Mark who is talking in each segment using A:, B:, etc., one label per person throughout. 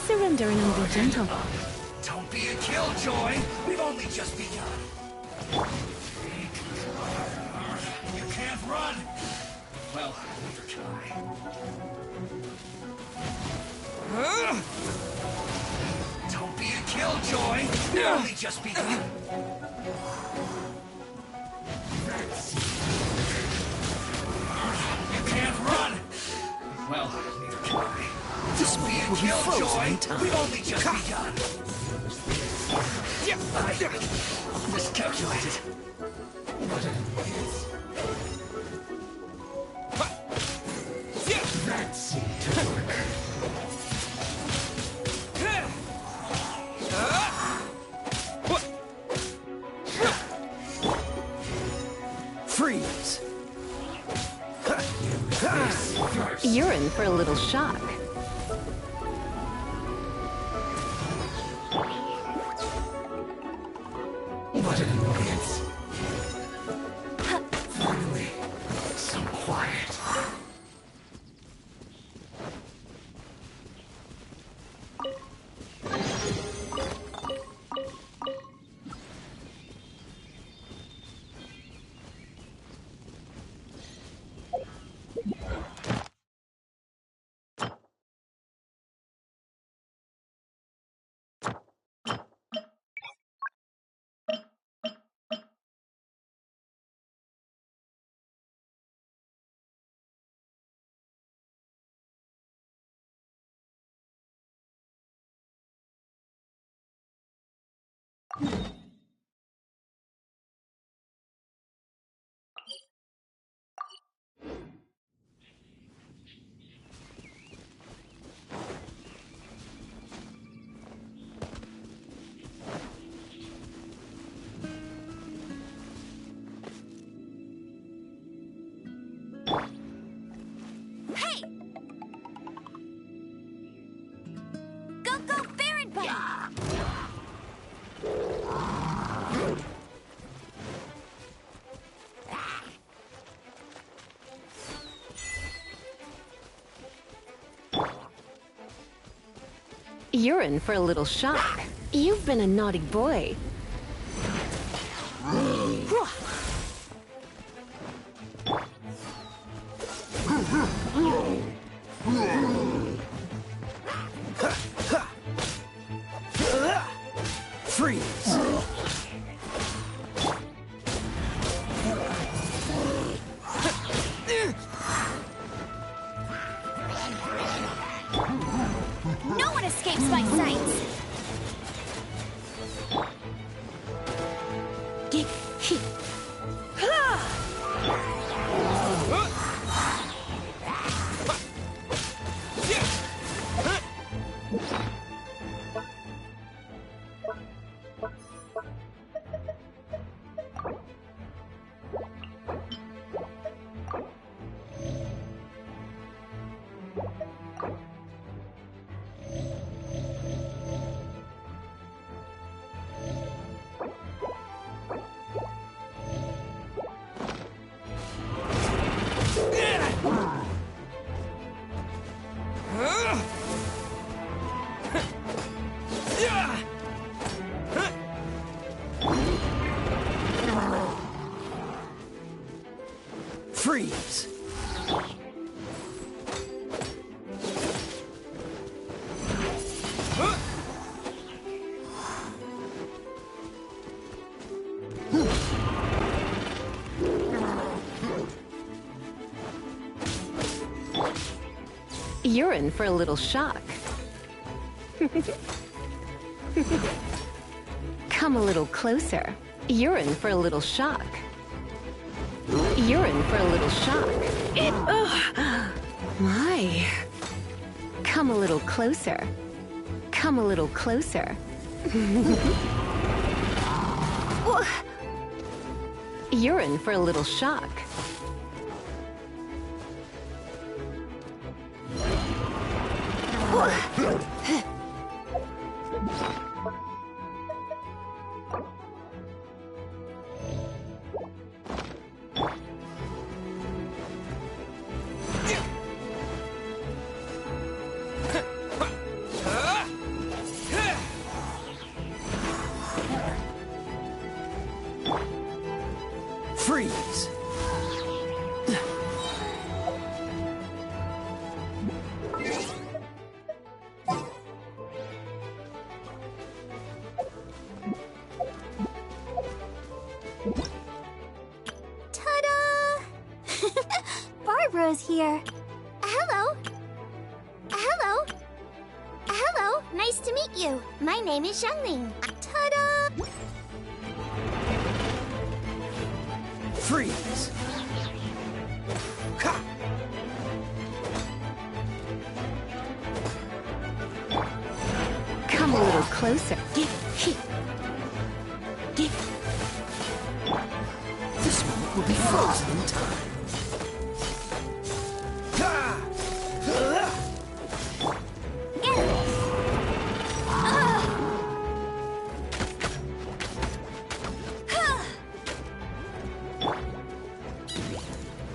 A: Surrender and be gentle.
B: Don't be a killjoy. We've only just begun. You can't run. Well, neither can I. Don't be a killjoy. We've only just begun. You can't run. Well, neither can I.
C: This
B: Don't be a
C: will be frozen in
B: killjoy.
C: time.
B: We've only just begun. I miscalculated. What an idiot. That seemed to work.
C: Freeze!
A: You're in for a little shock.
B: What an annoyance. Finally, some quiet.
A: You're in for a little shock. You've been a naughty boy.
C: Freeze!
D: No one escapes my sights!
B: Freeze!
A: You're in for a little shock. Come a little closer. You're in for a little shock. You're in for a little shock. My. Come a little closer. Come a little closer. You're in for a little shock.
B: Freeze!
C: Ta-da! Barbara's here. Hello. Hello. Hello. Nice to meet you. My name is Xiangling. Ta-da!
B: Freeze! Ha!
A: Come a little closer.
B: This moment will be frozen in time. Ha!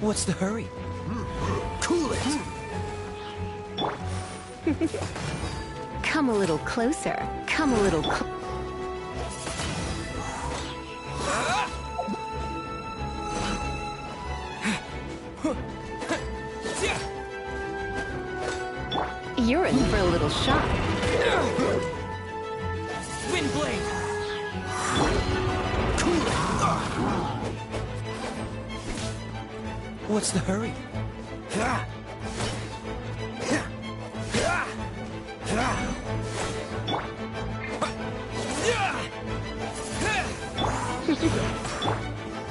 B: What's the hurry? Cool it!
A: Come a little closer. Come a little You're in for a little shock.
B: Wind blade! Cool it! What's the hurry?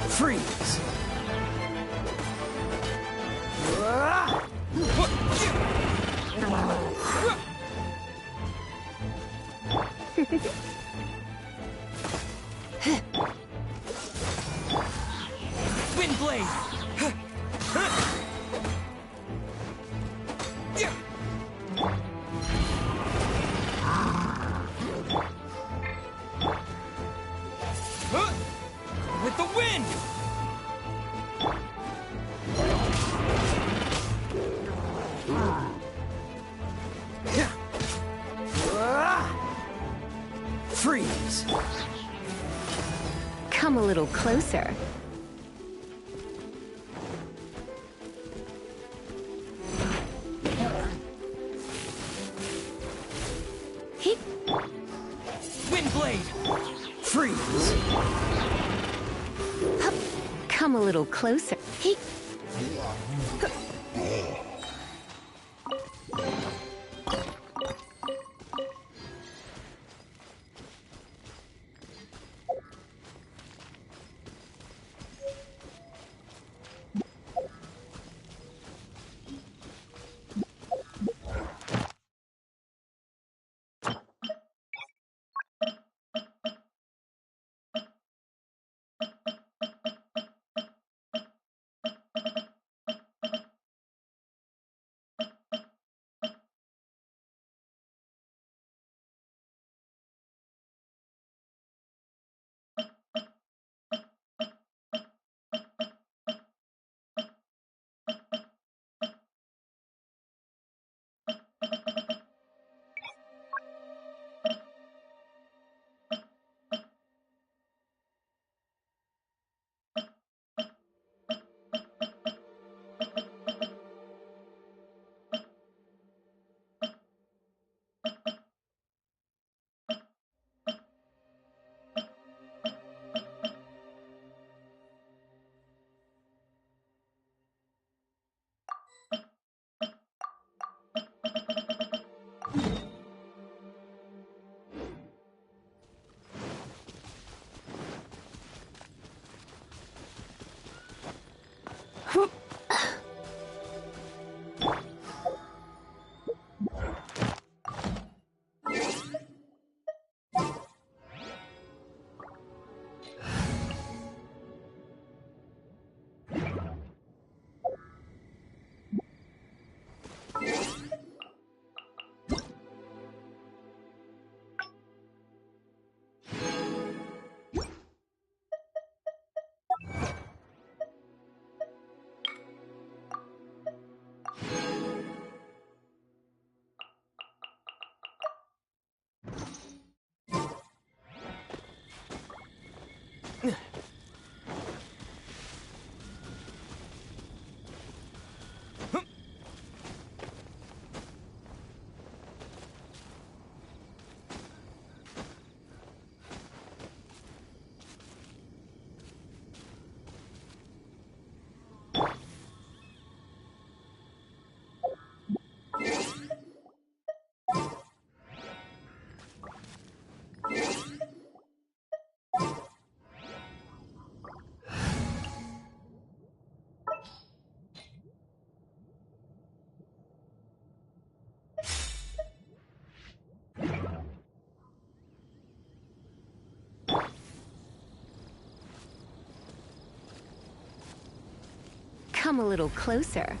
B: Freeze! Wind blade! With the wind! Freeze!
A: Come a little closer.
B: Wind blade! Freeze!
A: Come a little closer. Come a little closer.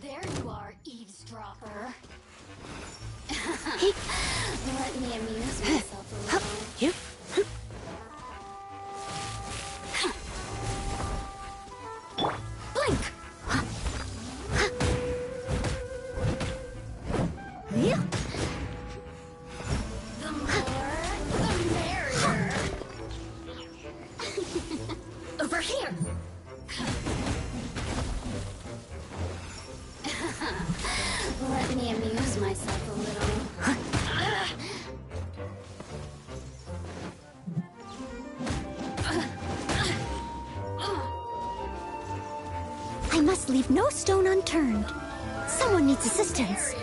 C: There you are, eavesdropper. Let me amuse myself a little.
A: You?
C: Blink! The more, the merrier. Over here! Let me amuse myself a little. I must leave no stone unturned. Someone needs assistance.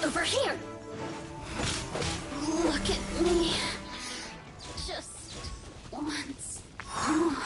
C: Over here. Look at me. Just once more.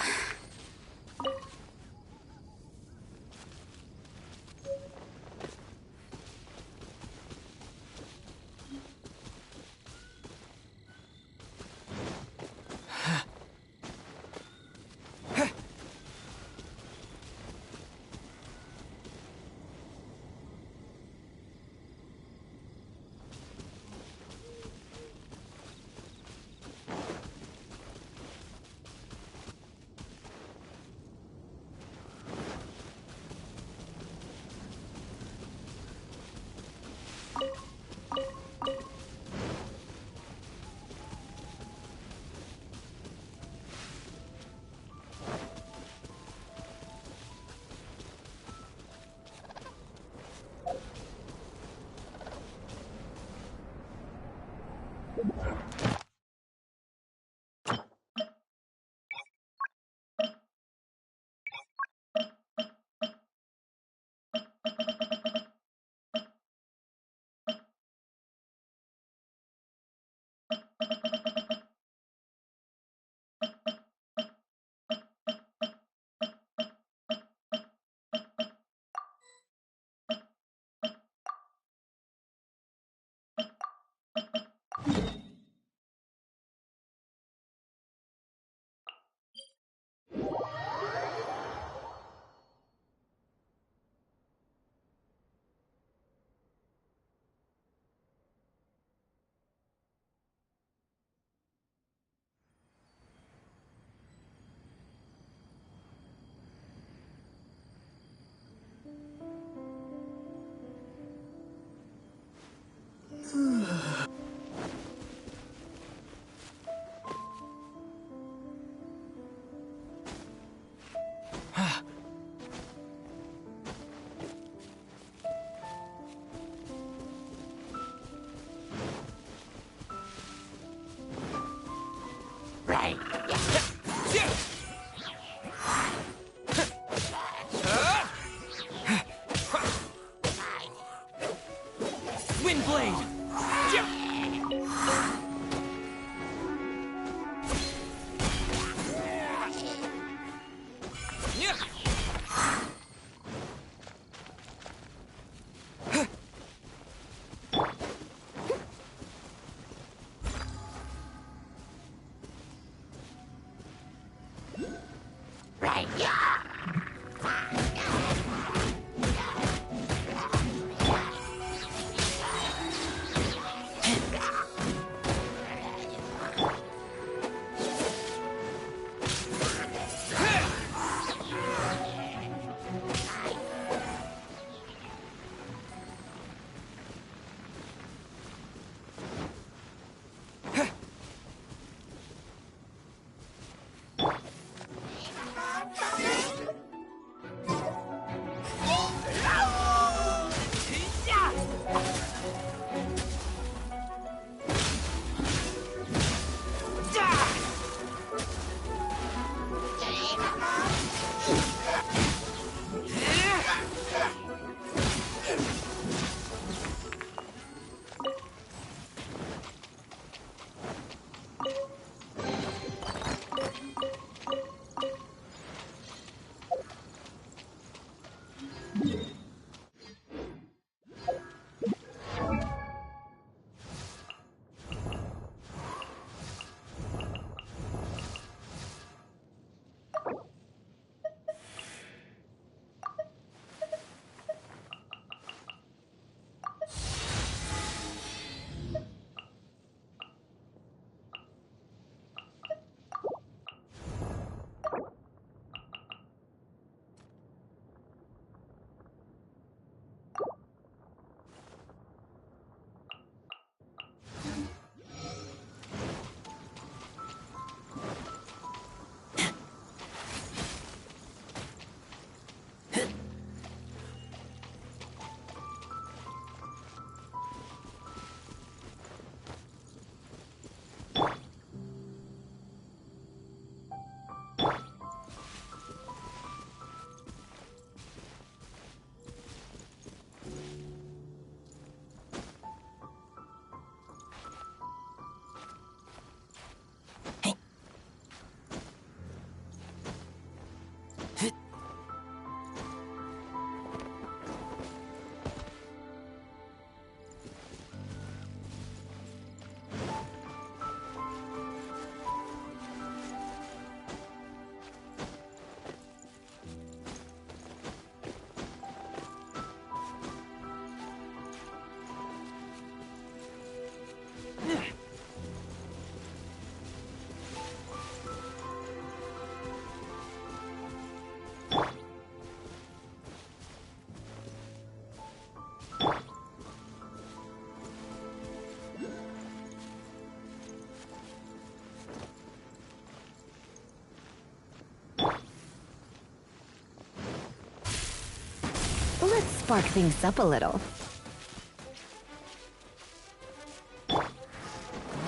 A: spark things up a little.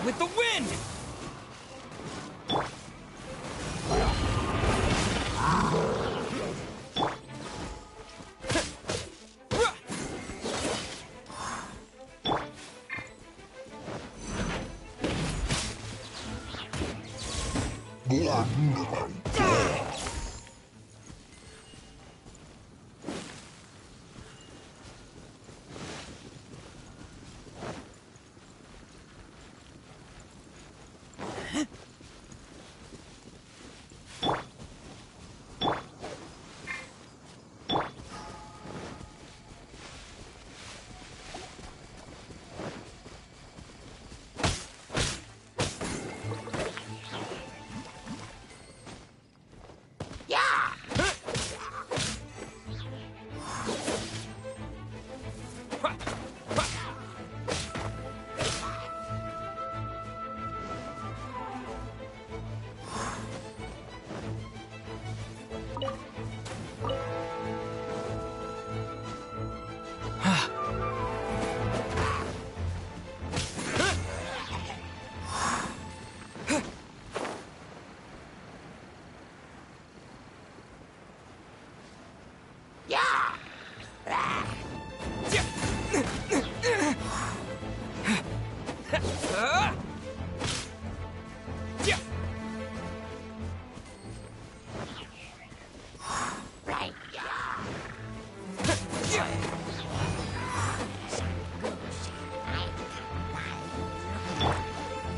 B: With the wind!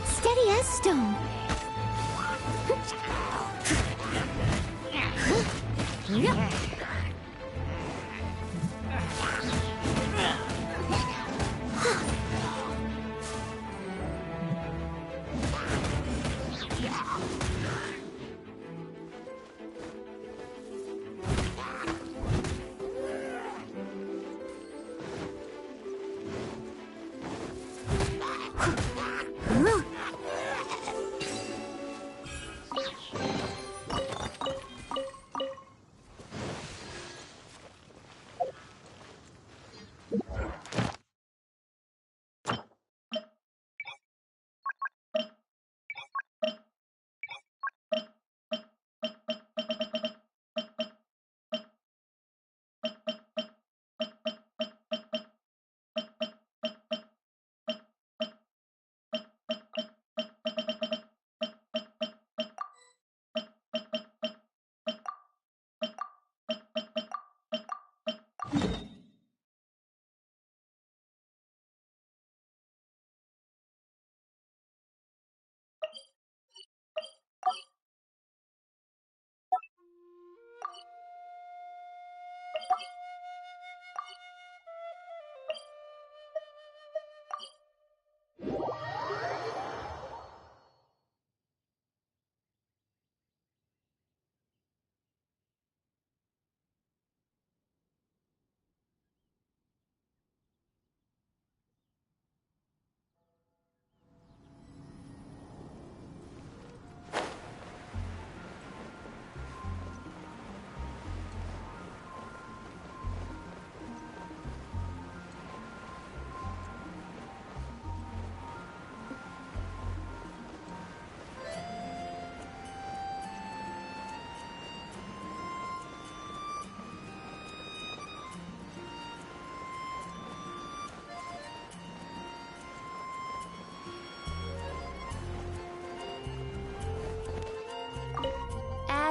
C: Steady as stone.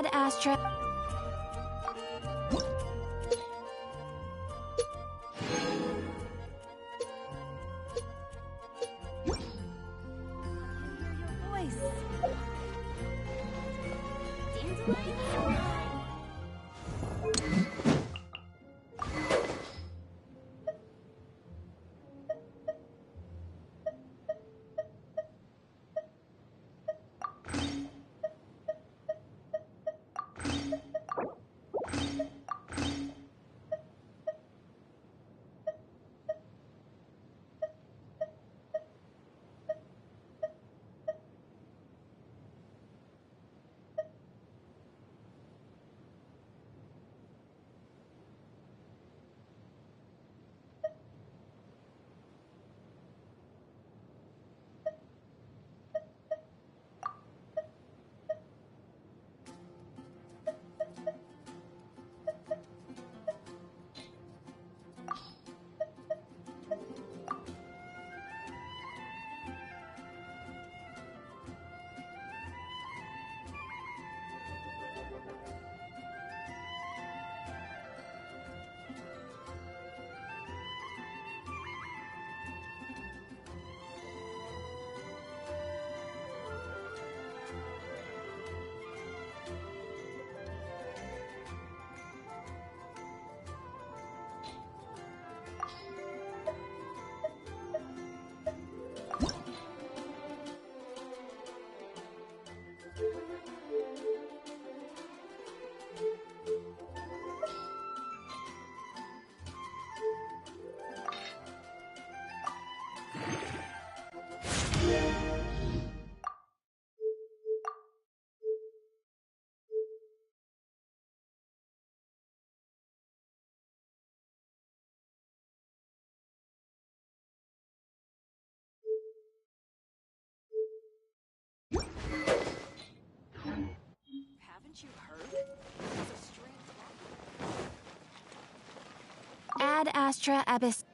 A: Add Astra.
D: Haven't you heard? There's a strange
C: Ad Astra Abyss.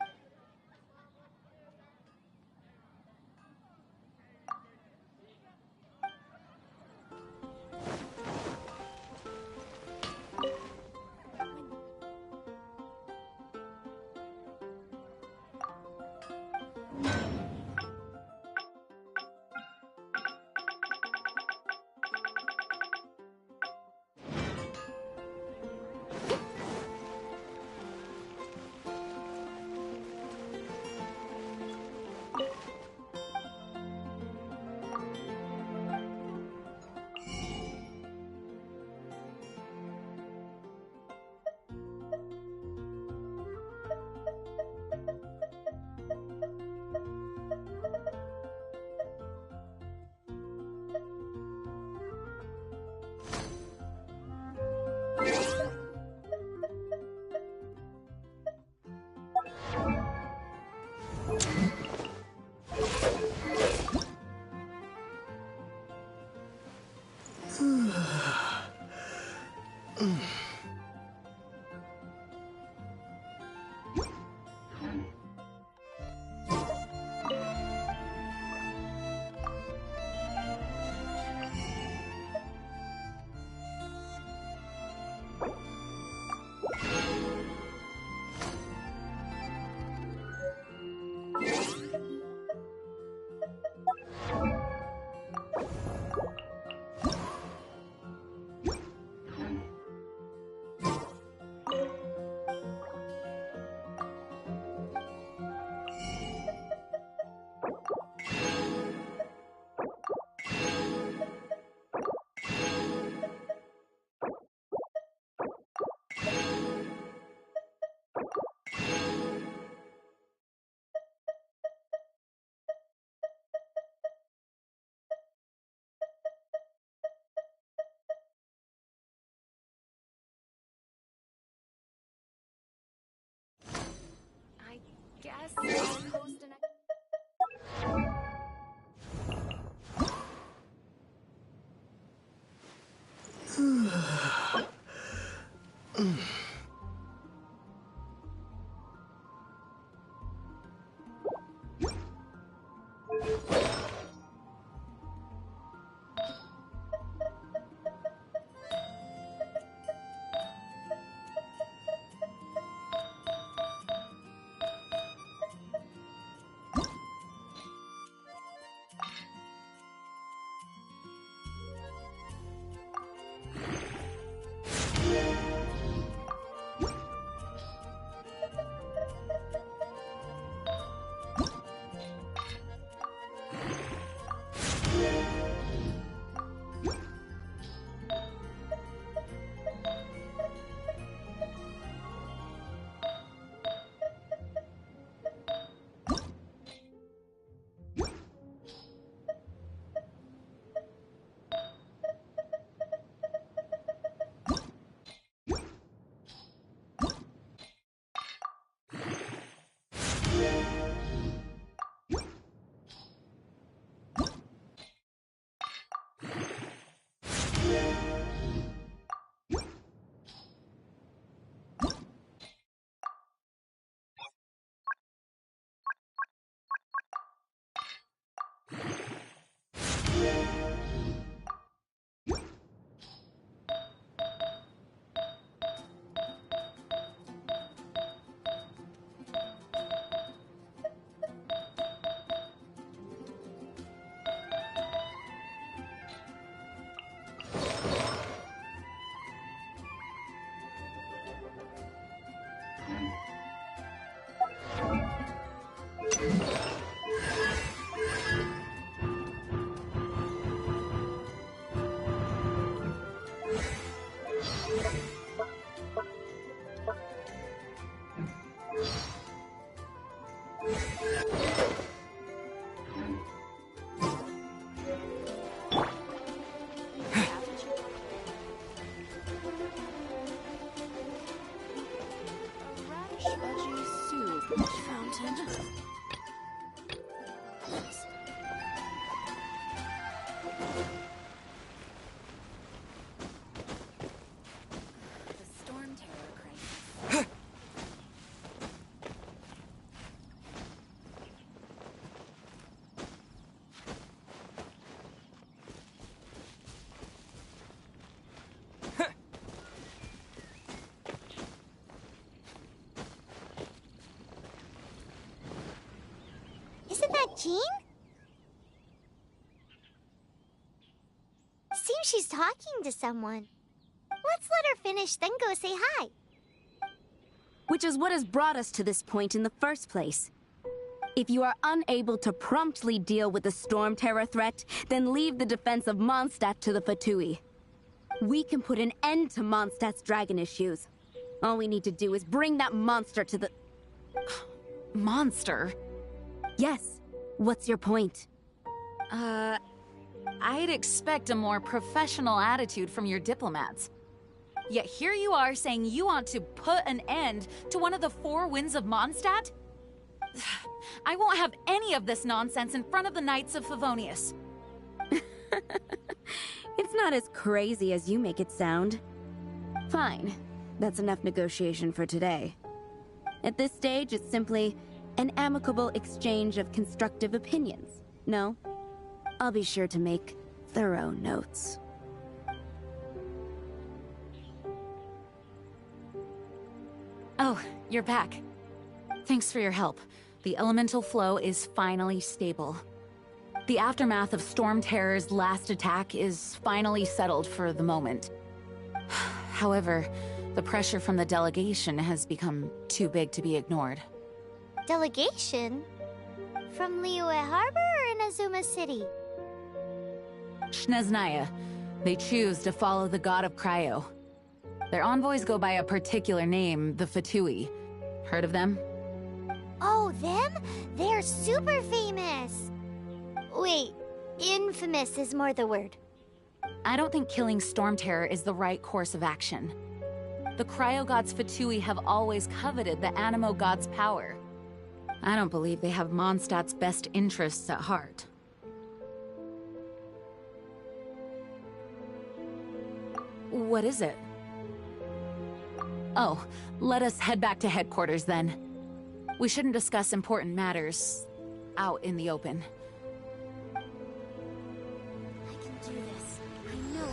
D: I guess I'll post an...
C: Jean? Seems she's talking to someone. Let's let her finish, then go say hi.
E: Which is what has brought us to this point in the first place. If you are unable to promptly deal with the Storm Terror threat, then leave the defense of Mondstadt to the Fatui. We can put an end to Mondstadt's dragon issues. All we need to do is bring that monster to the...
F: Monster?
E: Yes. What's your point?
F: I'd expect a more professional attitude from your diplomats. Yet here you are saying you want to put an end to one of the four winds of Mondstadt? I won't have any of this nonsense in front of the Knights of Favonius.
E: It's not as crazy as you make it sound. Fine. That's enough negotiation for today. At this stage, it's simply an amicable exchange of constructive opinions. No? I'll be sure to make thorough notes.
F: Oh, you're back. Thanks for your help. The elemental flow is finally stable. The aftermath of Storm Terror's last attack is finally settled for the moment. However, the pressure from the delegation has become too big to be ignored.
C: Delegation? From Liyue Harbor or Inazuma City?
F: Snezhnaya. They choose to follow the god of Cryo. Their envoys go by a particular name, the Fatui. Heard of them?
C: Oh, them? They're super famous! Wait, infamous is more the word.
F: I don't think killing Storm Terror is the right course of action. The Cryo God's Fatui have always coveted the Animo God's power. I don't believe they have Mondstadt's best interests at heart. What is it? Oh, let us head back to headquarters then. We shouldn't discuss important matters out in the open.
C: I can do this. I know I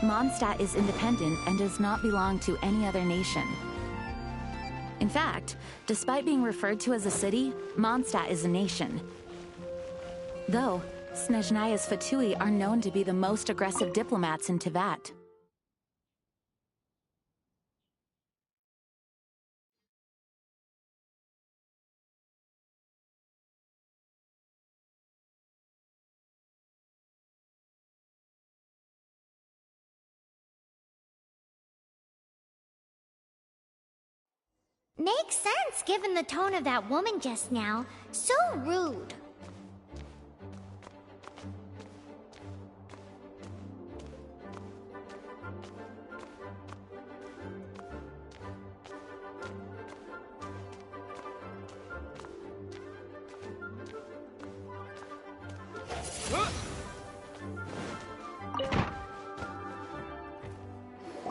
F: Mondstadt is independent and does not belong to any other nation. In fact, despite being referred to as a city, Mondstadt is a nation. Though, Snezhnaya's Fatui are known to be the most aggressive diplomats in Teyvat.
C: Makes sense given the tone of that woman just now. So rude.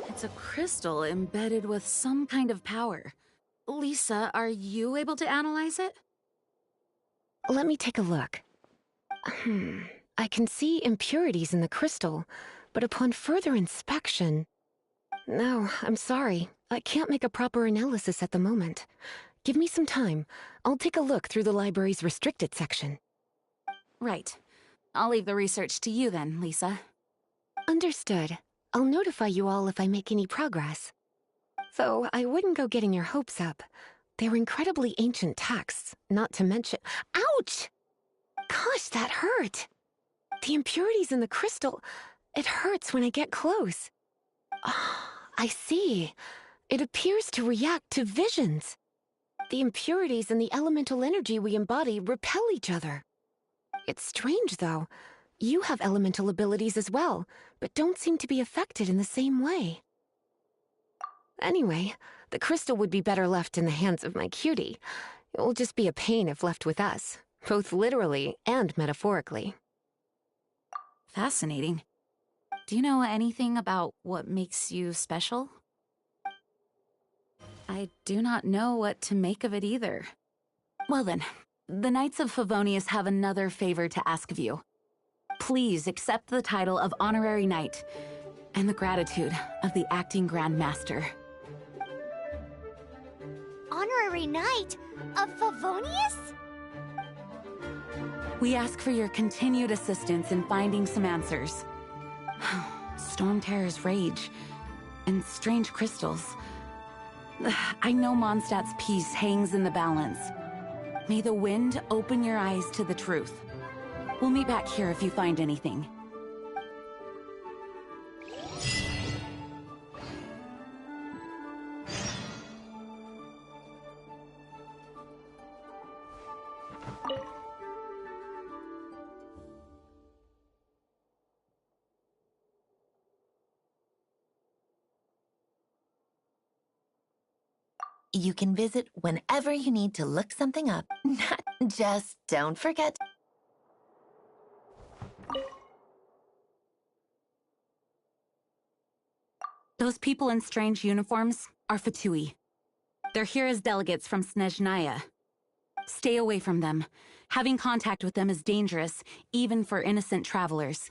F: It's a crystal embedded with some kind of power. Lisa, are you able to analyze it?
A: Let me take a look. I can see impurities in the crystal, but upon further inspection... No, I'm sorry. I can't make a proper analysis at the moment. Give me some time. I'll take a look through the library's restricted section.
F: Right. I'll leave the research to you then, Lisa.
A: Understood. I'll notify you all if I make any progress. Though I wouldn't go getting your hopes up. They're incredibly ancient texts, not to mention... Ouch! Gosh, that hurt! The impurities in the crystal... It hurts when I get close. Ah, I see. It appears to react to visions. The impurities and the elemental energy we embody repel each other. It's strange, though. You have elemental abilities as well, but don't seem to be affected in the same way. Anyway, the crystal would be better left in the hands of my cutie. It will just be a pain if left with us, both literally and metaphorically.
F: Fascinating. Do you know anything about what makes you special? I do not know what to make of it either. Well then, the Knights of Favonius have another favor to ask of you. Please accept the title of Honorary Knight and the gratitude of the Acting Grand Master.
C: Honorary Knight of Favonius?
F: We ask for your continued assistance in finding some answers. Storm Terror's rage and strange crystals. I know Mondstadt's peace hangs in the balance. May the wind open your eyes to the truth. We'll meet back here if you find anything.
G: You can visit whenever you need to look something up. Just don't forget.
F: Those people in strange uniforms are Fatui. They're here as delegates from Snezhnaya. Stay away from them. Having contact with them is dangerous, even for innocent travelers.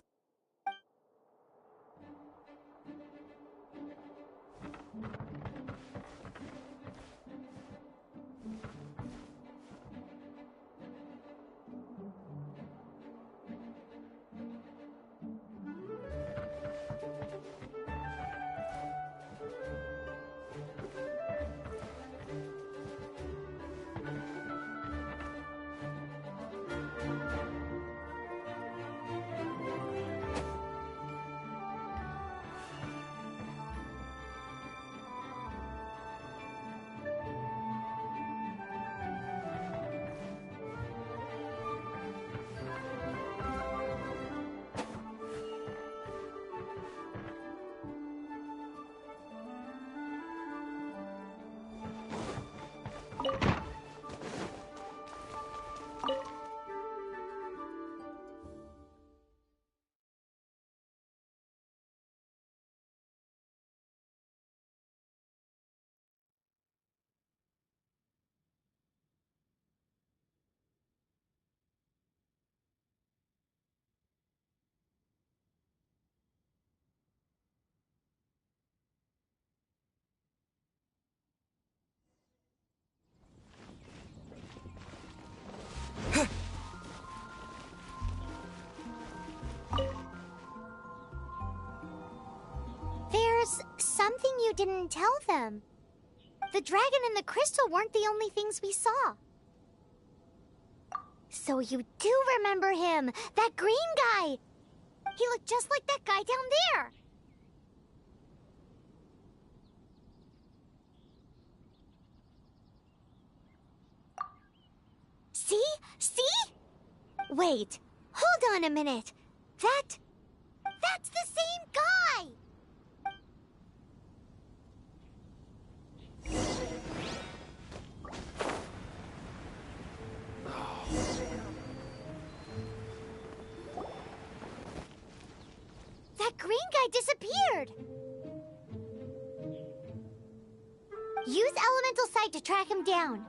C: There's something you didn't tell them. The dragon and the crystal weren't the only things we saw. So you do remember him, that green guy. He looked just like that guy down there. See? See? Wait, hold on a minute. That's the same guy! That green guy disappeared! Use Elemental Sight to track him down.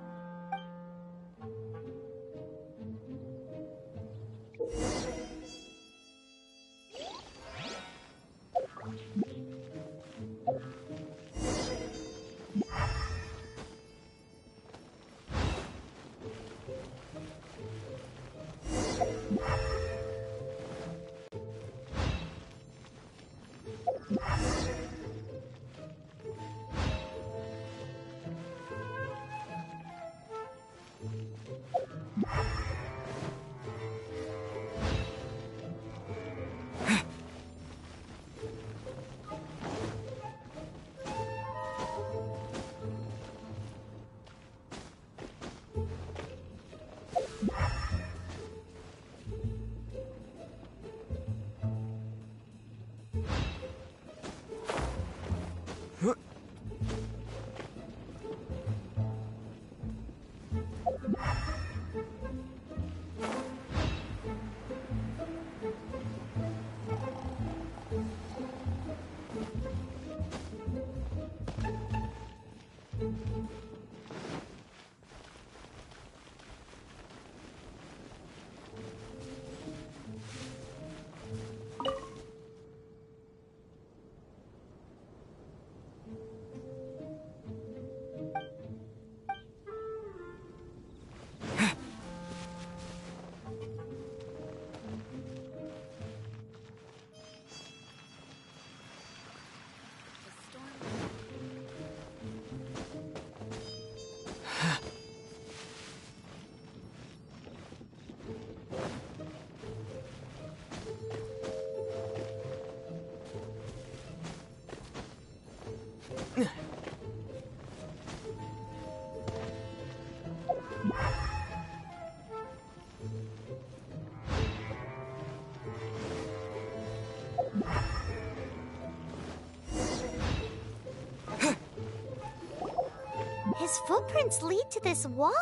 C: His footprints lead to this wall.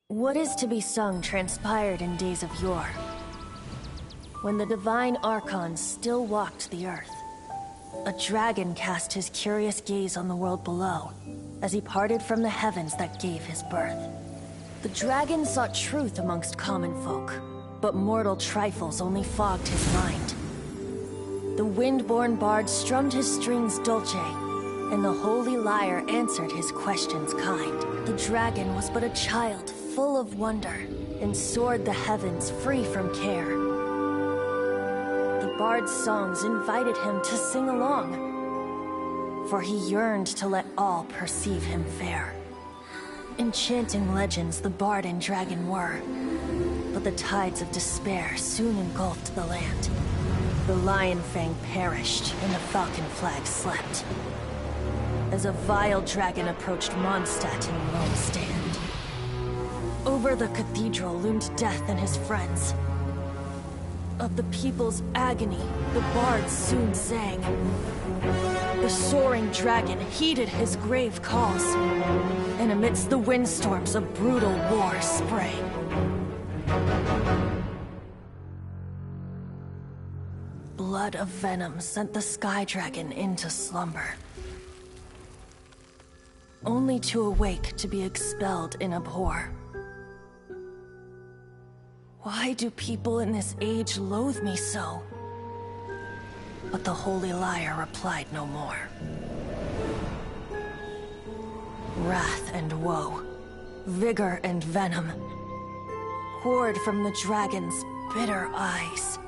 H: What is to be sung transpired in days of yore, when the divine archons still walked the earth. A dragon cast his curious gaze on the world below, as he parted from the heavens that gave his birth. The dragon sought truth amongst common folk, but mortal trifles only fogged his mind. The wind-born bard strummed his strings dulce, and the holy lyre answered his questions kind. The dragon was but a child, full of wonder, and soared the heavens free from care. The bard's songs invited him to sing along, for he yearned to let all perceive him fair. Enchanting legends the bard and dragon were, but the tides of despair soon engulfed the land. The Lion Fang perished, and the Falcon Flag slept, as a vile dragon approached Mondstadt in lone stand. Over the cathedral loomed Death and his friends. Of the people's agony, the bards soon sang. The soaring dragon heeded his grave calls, and amidst the windstorms a brutal war sprang. Blood of venom sent the sky dragon into slumber, only to awake to be expelled in abhor. Why do people in this age loathe me so? But the holy lyre replied no more. wrath and woe, vigor and venom, poured from the dragon's bitter eyes.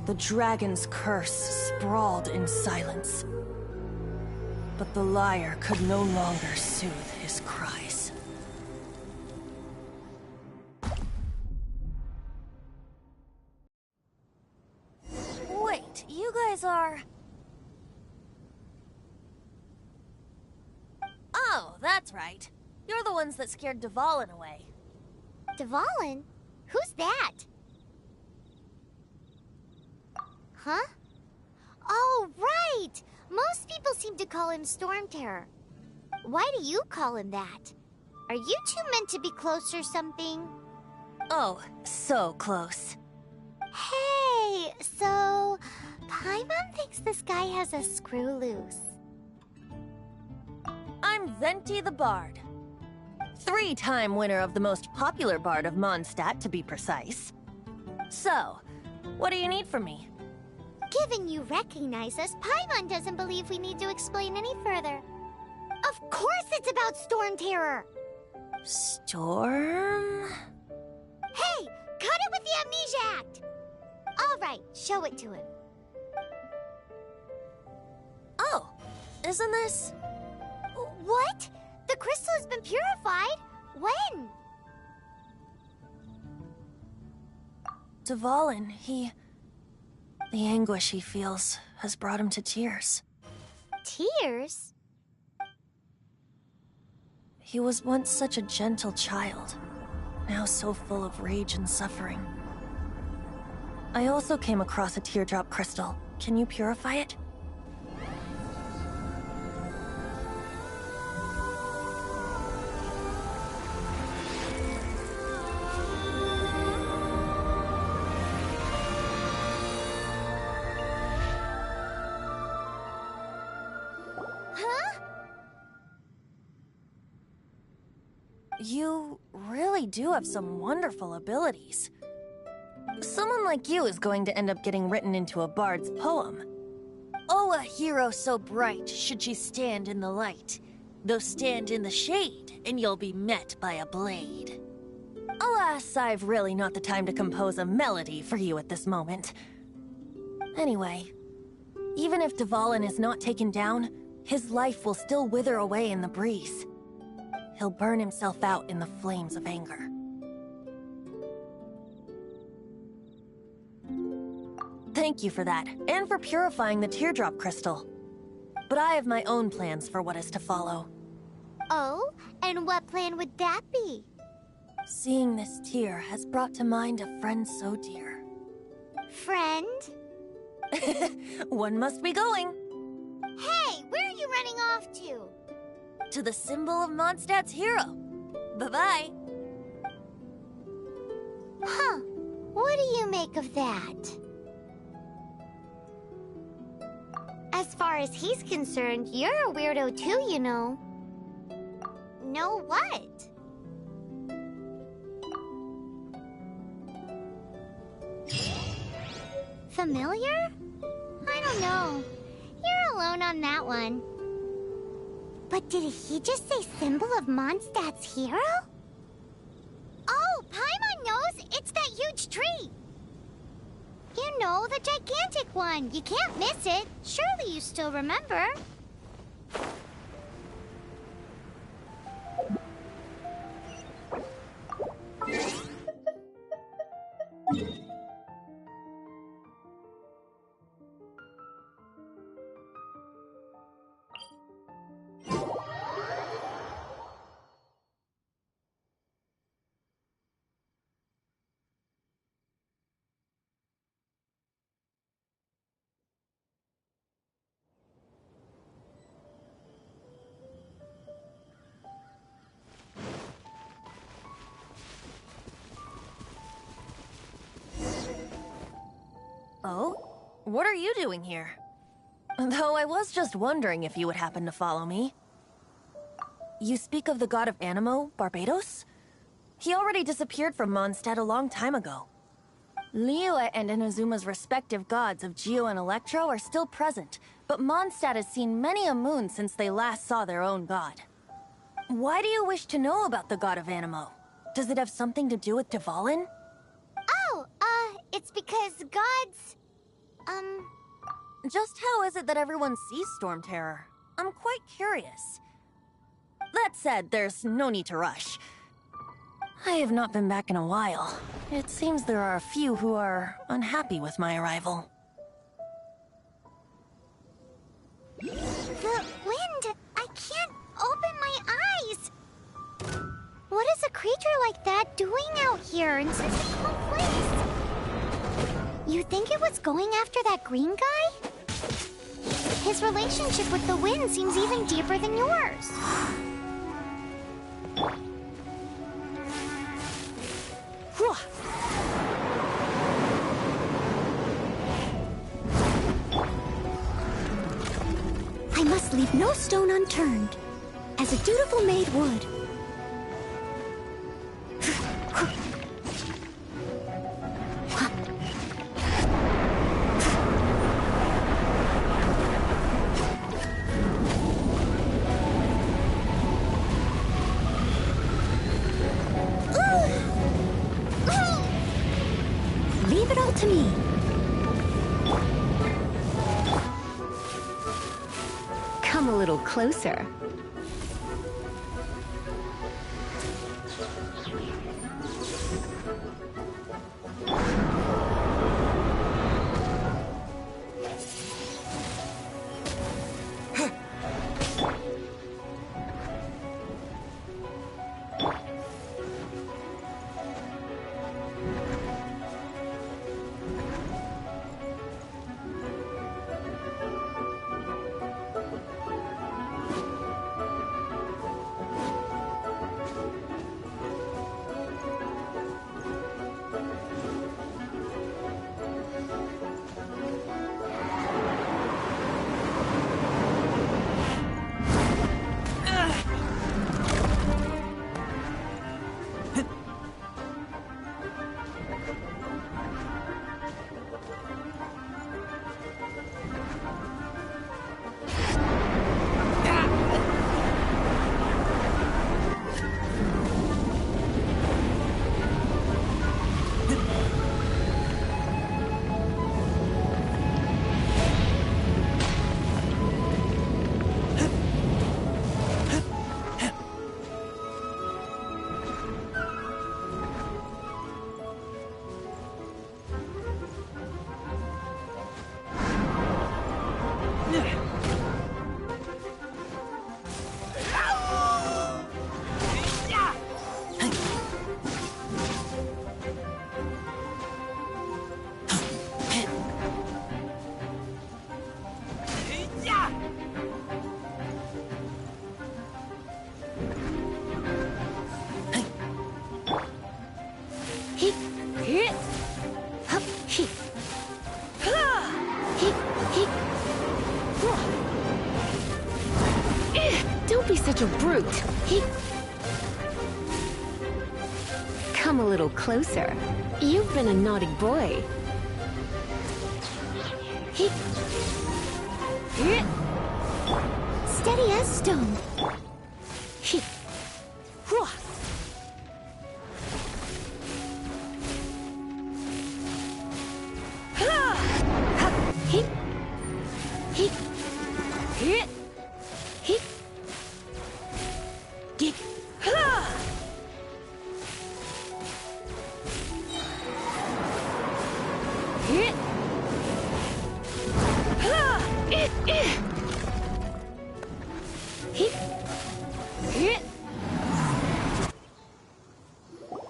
H: The dragon's curse sprawled in silence, but the lyre could no longer soothe his cries. Wait, you guys are... Oh, that's right. You're the ones that scared Dvalin away.
C: Dvalin? Who's that? Huh? Oh, right! Most people seem to call him Storm Terror. Why do you call him that? Are you two meant to be close or something?
H: Oh, so close.
C: Hey, so... Paimon thinks this guy has a screw loose.
H: I'm Venti the Bard. 3-time winner of the most popular bard of Mondstadt, to be precise. So, what do you need from me?
C: Given you recognize us, Paimon doesn't believe we need to explain any further. Of course it's about Storm Terror!
H: Storm?
C: Hey! Cut it with the Amnesia Act! Alright, show it to him.
H: Oh, isn't this...
C: What? The crystal has been purified? When?
H: Dvalin, he... The anguish he feels has brought him to tears.
C: Tears?
H: He was once such a gentle child, now so full of rage and suffering. I also came across a teardrop crystal. Can you purify it? You really do have some wonderful abilities. Someone like you is going to end up getting written into a bard's poem. Oh, a hero so bright should she stand in the light, though stand in the shade, and you'll be met by a blade. Alas, I've really not the time to compose a melody for you at this moment. Anyway, even if Dvalin is not taken down, his life will still wither away in the breeze. He'll burn himself out in the flames of anger. Thank you for that, and for purifying the teardrop crystal. But I have my own plans for what is to follow.
C: Oh? And what plan would that be?
H: Seeing this tear has brought to mind a friend so dear.
C: Friend?
H: One must be going.
C: Hey, where are you running off to?
H: To the symbol of Mondstadt's hero. Bye-bye.
C: Huh. What do you make of that? As far as he's concerned, you're a weirdo too, you know. Know what? Familiar? I don't know. You're alone on that one. But did he just say symbol of Mondstadt's hero? Oh, Paimon knows! It's that huge tree! You know, the gigantic one. You can't miss it. Surely you still remember.
H: Oh? What are you doing here? Though I was just wondering if you would happen to follow me. You speak of the god of Animo, Barbados? He already disappeared from Mondstadt a long time ago. Liyue and Inazuma's respective gods of Geo and Electro are still present, but Mondstadt has seen many a moon since they last saw their own god. Why do you wish to know about the god of Animo? Does it have something to do with Dvalin?
C: Oh, it's because gods...
H: Just how is it that everyone sees Storm Terror? I'm quite curious. That said, there's no need to rush. I have not been back in a while. It seems there are a few who are unhappy with my arrival.
C: The wind! I can't open my eyes! What is a creature like that doing out here in such a small place? You think it was going after that green guy? His relationship with the wind seems even deeper than yours.
I: I must leave no stone unturned, as a dutiful maid would. Leave it all to me.
A: Come a little closer. Don't be such a brute. Come a little closer. You've been a naughty boy.
I: Steady as stone.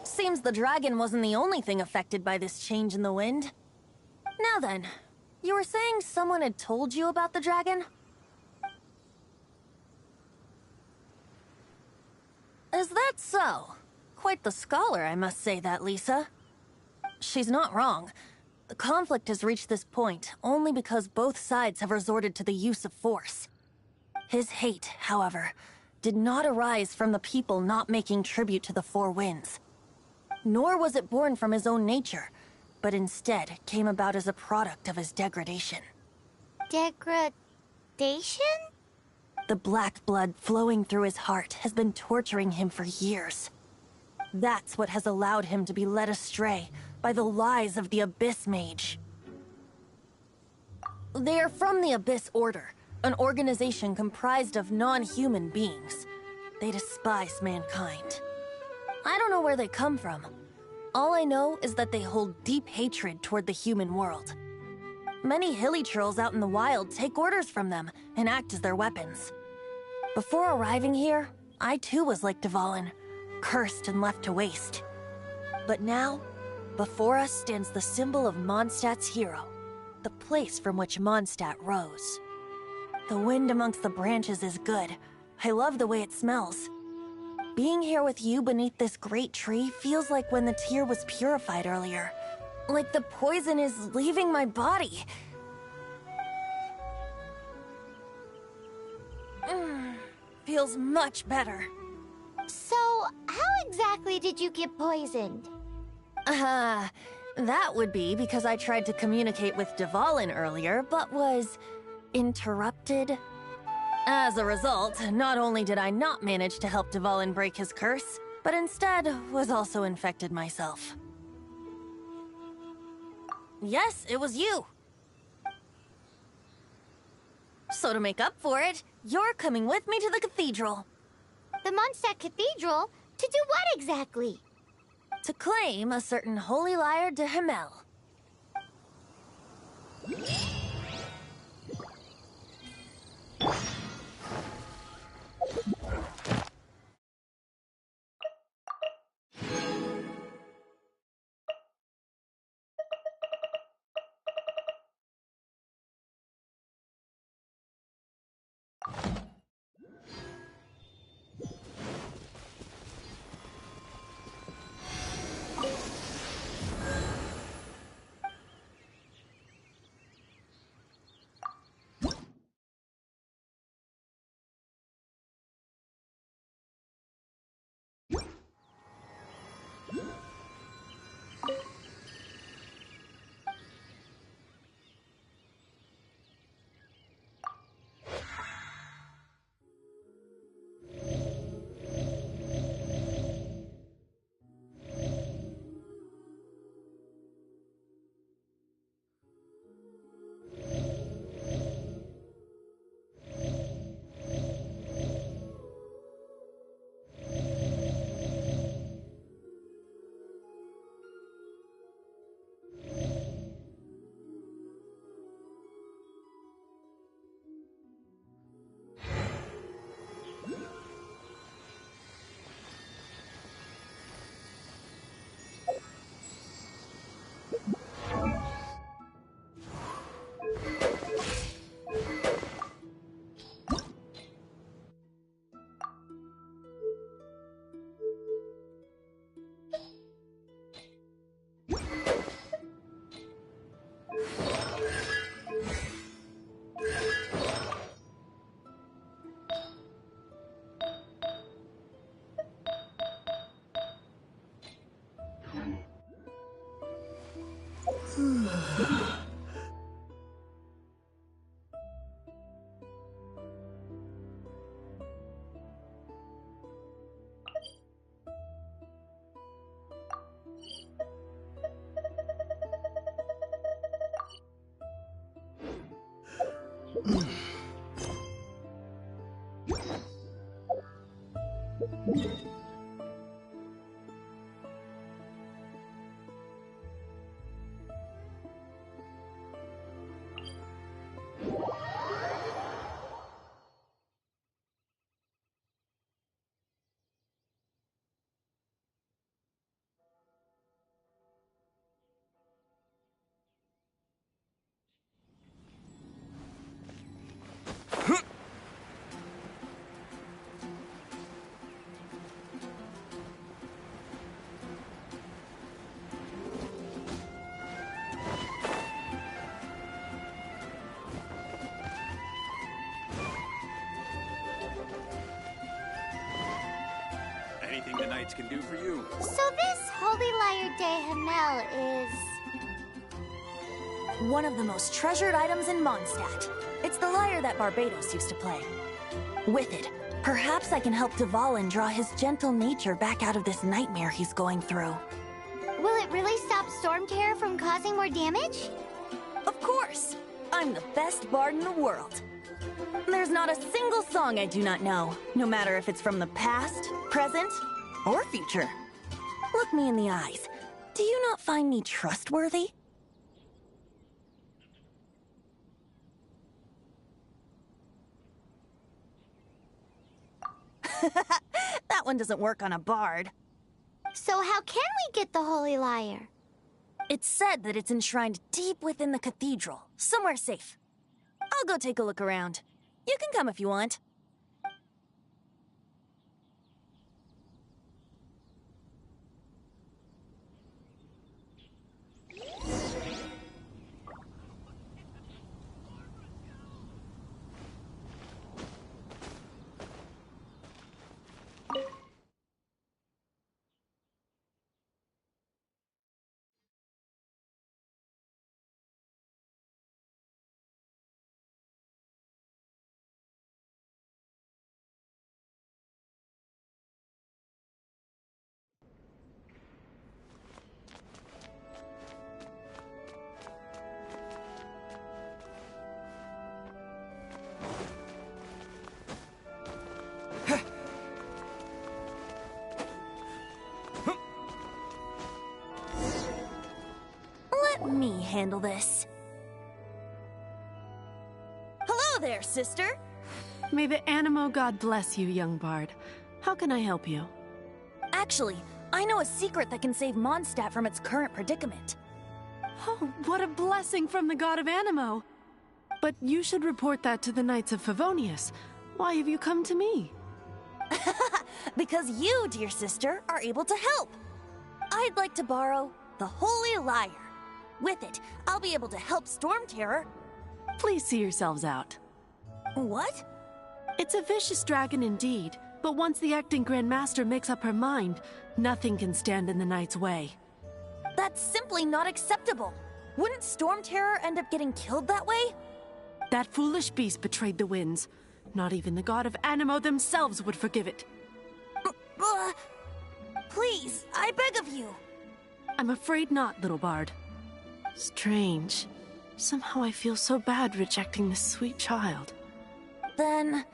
H: Seems the dragon wasn't the only thing affected by this change in the wind. Now then, you were saying someone had told you about the dragon? Is that so? Quite the scholar, I must say that, Lisa. She's not wrong. The conflict has reached this point only because both sides have resorted to the use of force. His hate, however, did not arise from the people not making tribute to the Four Winds. Nor was it born from his own nature, but instead came about as a product of his degradation.
C: Degradation?
H: The black blood flowing through his heart has been torturing him for years. That's what has allowed him to be led astray by the lies of the Abyss Mage. They are from the Abyss Order, an organization comprised of non-human beings. They despise mankind. I don't know where they come from. All I know is that they hold deep hatred toward the human world. Many hilly trolls out in the wild take orders from them and act as their weapons. Before arriving here, I too was like Dvalin, cursed and left to waste. But now, before us stands the symbol of Mondstadt's hero, the place from which Mondstadt rose. The wind amongst the branches is good. I love the way it smells. Being here with you beneath this great tree feels like when the tear was purified earlier. Like the poison is leaving my body. Feels much better.
C: So, how exactly did you get poisoned?
H: That would be because I tried to communicate with Dvalin earlier, but was interrupted. As a result, not only did I not manage to help Dvalin break his curse, but instead was also infected myself. Yes, it was you. So to make up for it, you're coming with me to the cathedral.
C: The Mondstadt Cathedral? To do what exactly?
H: To claim a certain holy lyre de Himmel.
B: Anything the knights can do for you.
C: So this Holy Lyre de Himmel is
H: One of the most treasured items in Mondstadt. It's the lyre that Barbados used to play. With it, perhaps I can help Dvalin draw his gentle nature back out of this nightmare he's going through.
C: Will it really stop Storm Terror from causing more damage?
H: Of course! I'm the best bard in the world. There's not a single song I do not know, no matter if it's from the past, present, or future. Look me in the eyes. Do you not find me trustworthy? That one doesn't work on a bard.
C: So how can we get the Holy Lyre?
H: It's said that it's enshrined deep within the cathedral, somewhere safe. I'll go take a look around. You can come if you want. Let me handle this. Hello there, sister!
J: May the Animo God bless you, young bard. How can I help you?
H: Actually, I know a secret that can save Mondstadt from its current predicament.
J: Oh, what a blessing from the god of Animo! But you should report that to the Knights of Favonius. Why have you come to me?
H: Because you, dear sister, are able to help. I'd like to borrow the Holy Lyre. With it, I'll be able to help Storm Terror.
J: Please see yourselves out.
H: What?
J: It's a vicious dragon indeed, but once the acting Grand Master makes up her mind, nothing can stand in the Knight's way.
H: That's simply not acceptable. Wouldn't Storm Terror end up getting killed that way?
J: That foolish beast betrayed the winds. Not even the god of Animo themselves would forgive it.
H: Please, I beg of you.
J: I'm afraid not, little bard. Strange. Somehow I feel so bad rejecting this sweet child.
H: Then,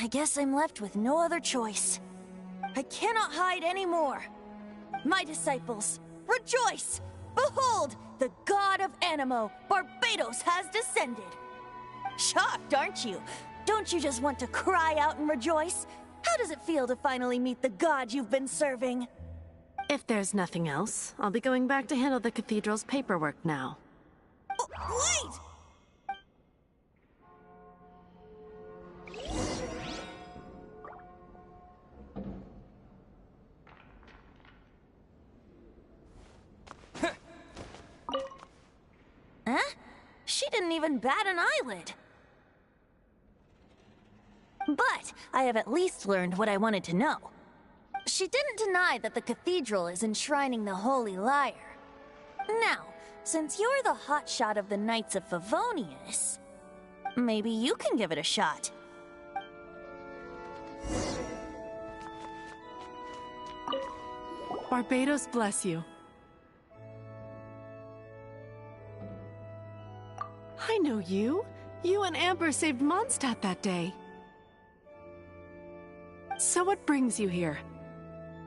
H: I guess I'm left with no other choice. I cannot hide anymore. My disciples, rejoice! Behold, the god of Animo, Barbados, has descended. Shocked, aren't you? Don't you just want to cry out and rejoice? How does it feel to finally meet the god you've been serving?
J: If there's nothing else, I'll be going back to handle the cathedral's paperwork now.
H: Oh, wait! Huh? She didn't even bat an eyelid. But I have at least learned what I wanted to know. She didn't deny that the cathedral is enshrining the Holy Lyre. Now, since you're the hotshot of the Knights of Favonius, maybe you can give it a shot.
J: Barbados bless you. I know you. You and Amber saved Mondstadt that day. So what brings you here?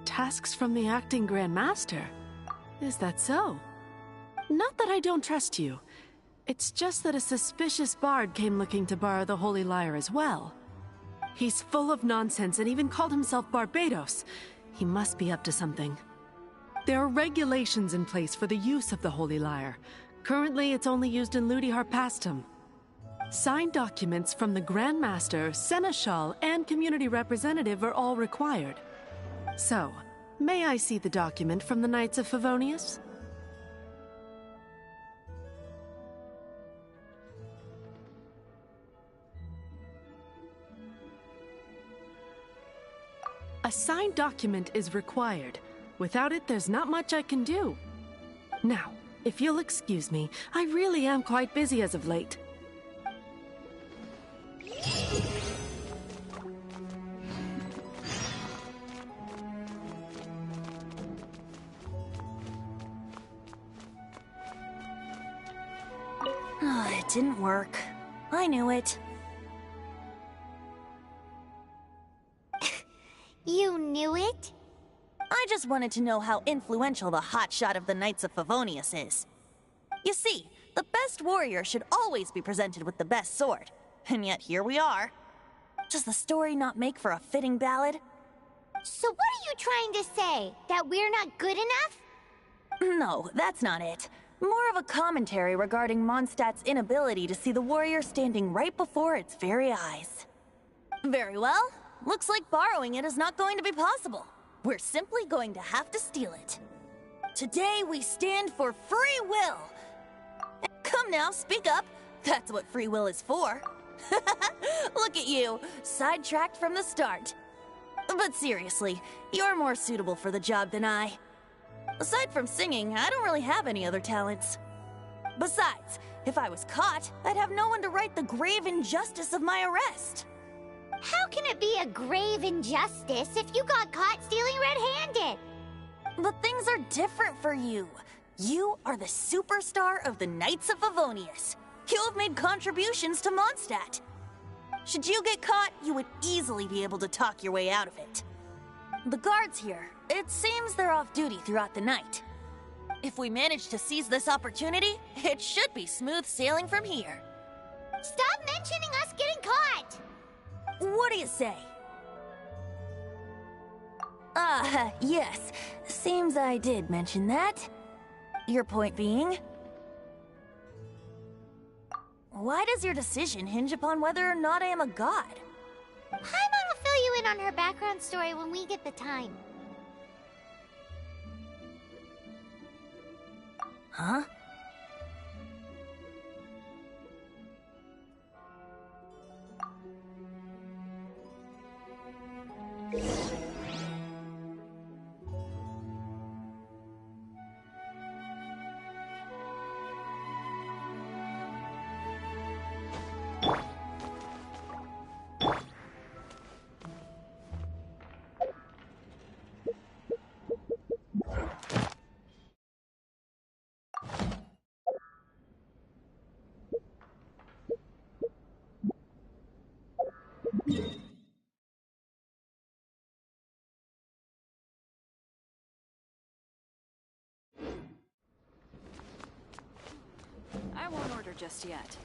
J: Tasks from the acting Grand Master? Is that so? Not that I don't trust you. It's just that a suspicious bard came looking to borrow the Holy Lyre as well. He's full of nonsense and even called himself Barbados. He must be up to something. There are regulations in place for the use of the Holy Lyre. Currently, it's only used in Ludi Harpastum. Signed documents from the Grand Master, Seneschal, and Community Representative are all required. So, may I see the document from the Knights of Favonius? A signed document is required. Without it, there's not much I can do. Now, If you'll excuse me, I really am quite busy as of late.
H: It didn't work. I knew it.
C: You knew it?
H: I just wanted to know how influential the hotshot of the Knights of Favonius is. You see, the best warrior should always be presented with the best sword. And yet here we are. Does the story not make for a fitting ballad?
C: So what are you trying to say? That we're not good enough?
H: No, that's not it. More of a commentary regarding Mondstadt's inability to see the warrior standing right before its very eyes. Very well. Looks like borrowing it is not going to be possible. We're simply going to have to steal it. Today we stand for free will. Come now, speak up. That's what free will is for. Look at you, sidetracked from the start. But seriously, you're more suitable for the job than I. Aside from singing, I don't really have any other talents. Besides, if I was caught, I'd have no one to right the grave injustice of my arrest.
C: How can it be a grave injustice if you got caught stealing red-handed?
H: But things are different for you. You are the superstar of the Knights of Favonius. You have made contributions to Mondstadt. Should you get caught, you would easily be able to talk your way out of it. The guards here, it seems they're off duty throughout the night. If we manage to seize this opportunity, it should be smooth sailing from here.
C: Stop mentioning us getting caught!
H: What do you say? Yes. Seems I did mention that. Your point being? Why does your decision hinge upon whether or not I am a god?
C: Paimon will fill you in on her background story when we get the time.
H: Huh?
F: I won't order just yet.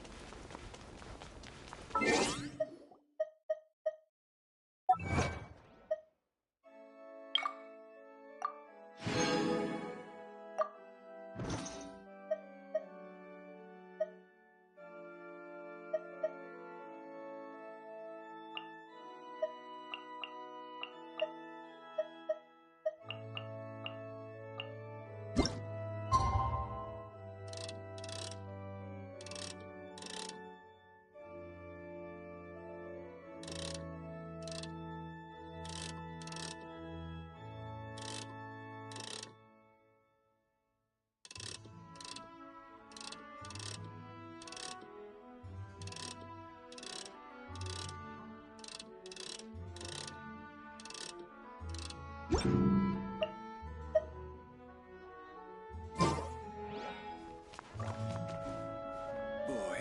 B: Boy,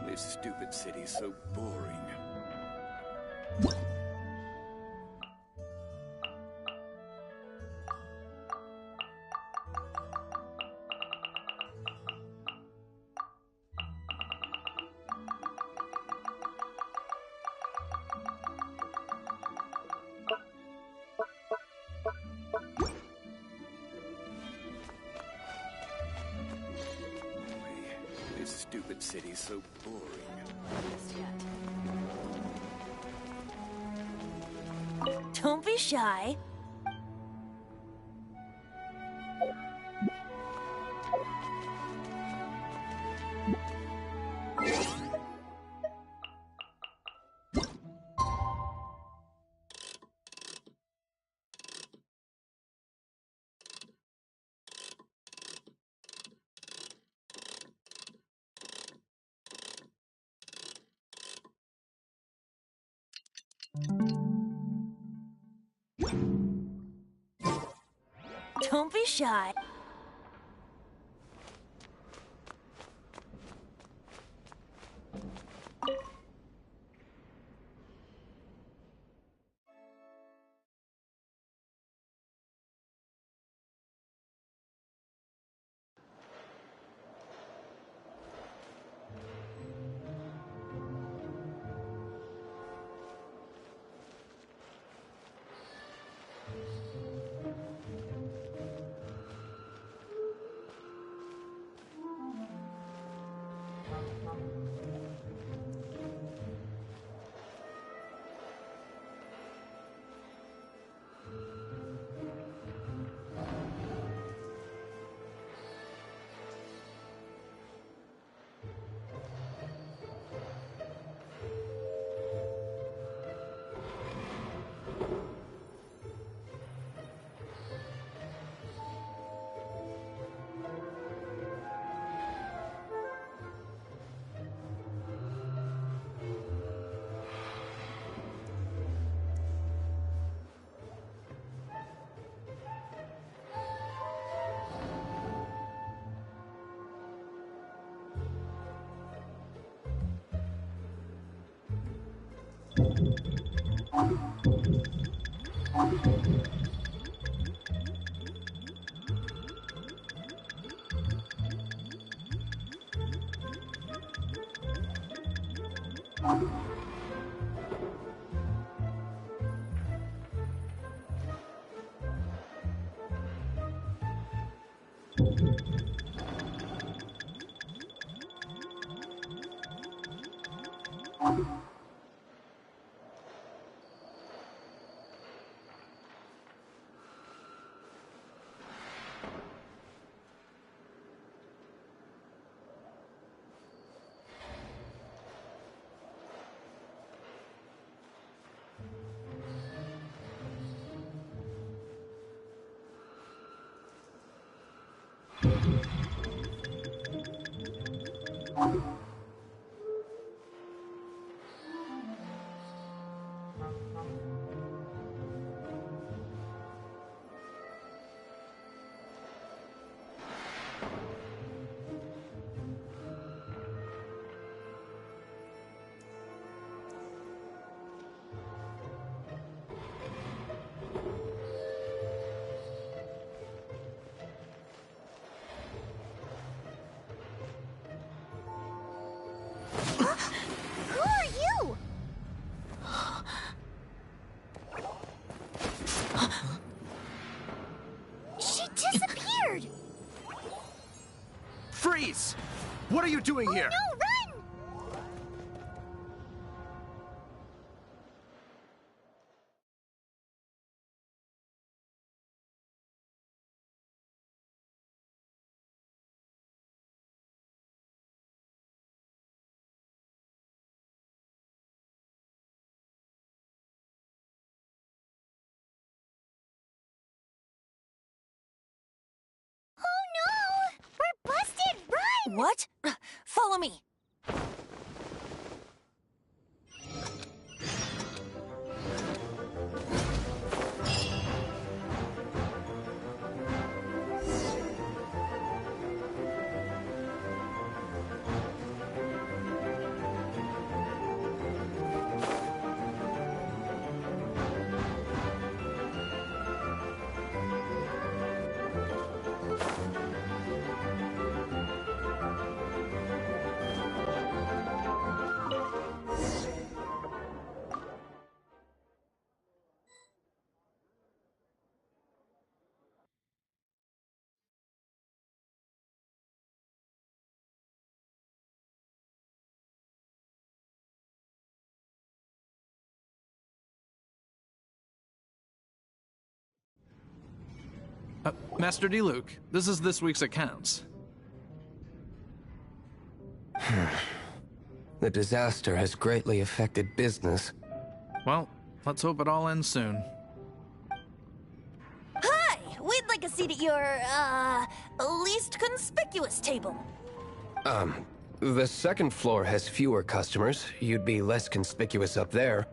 B: this stupid city's so boring. This stupid city's so boring.
F: Just yet.
H: Don't be shy. Don't be shy.
C: Who are you? She disappeared!
B: Freeze! What are you doing here?
C: No, run! Oh no! We're busted! Run!
H: What? Follow me.
K: Master D. Luke, this is this week's accounts.
L: The disaster has greatly affected business.
K: Well, let's hope it all ends soon.
H: Hi! We'd like a seat at your, least conspicuous table.
L: The second floor has fewer customers. You'd be less conspicuous up there.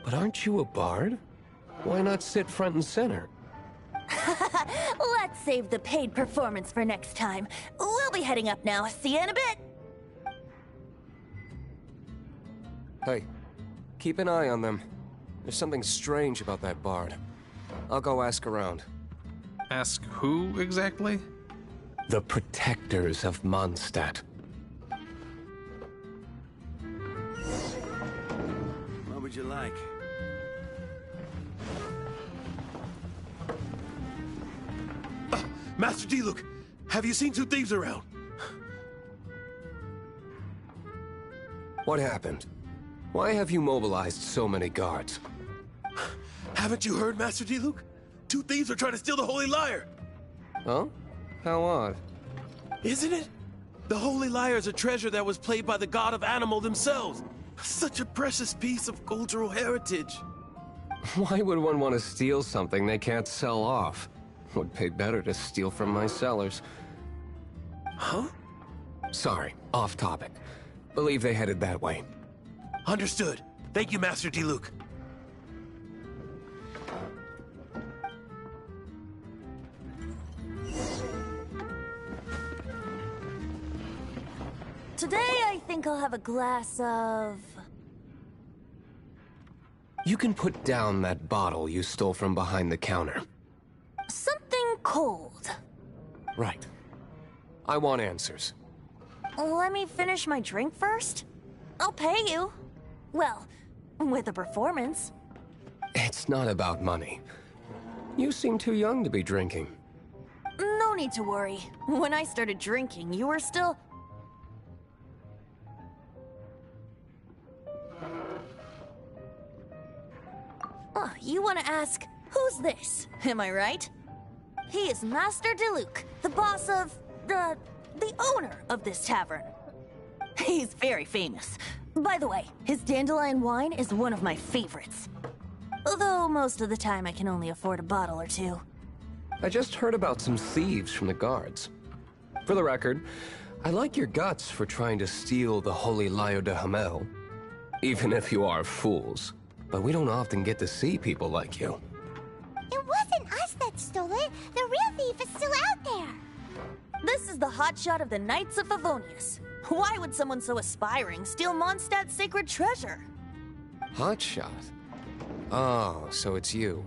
L: But aren't you a bard? Why not sit front and center?
H: Let's save the paid performance for next time. We'll be heading up now. See you in a bit.
L: Hey, keep an eye on them. There's something strange about that bard. I'll go ask around.
K: Ask who exactly?
L: The protectors of Mondstadt.
B: What would you like?
M: Master Diluc, have you seen two thieves around?
L: What happened? Why have you mobilized so many guards?
M: Haven't you heard, Master Diluc? Two thieves are trying to steal the Holy Lyre!
L: Huh? How odd.
M: Isn't it? The Holy Lyre is a treasure that was played by the god of animal themselves. Such a precious piece of cultural heritage.
L: Why would one want to steal something they can't sell off? Would pay better to steal from my sellers.
M: Huh?
L: Sorry, off topic. Believe they headed that way.
M: Understood. Thank you, Master Diluc.
H: Today, I think I'll have a glass of...
L: You can put down that bottle you stole from behind the counter.
H: something cold.
L: Right. I want answers.
H: Let me finish my drink first. I'll pay you. Well, with a performance.
L: It's not about money. You seem too young to be drinking.
H: No need to worry. When I started drinking, you were still... Oh, you want to ask, who's this? Am I right? He is Master Diluc, the boss of... the owner of this tavern. He's very famous. By the way, his dandelion wine is one of my favorites. Although most of the time I can only afford a bottle or two.
L: I just heard about some thieves from the guards. For the record, I like your guts for trying to steal the Holy Lyre de Hamel. Even if you are fools. But we don't often get to see people like you.
C: It wasn't us that stole it. The real thief is still out there.
H: This is the hotshot of the Knights of Favonius. Why would someone so aspiring steal Mondstadt's sacred treasure?
L: Hotshot? Oh, so it's you.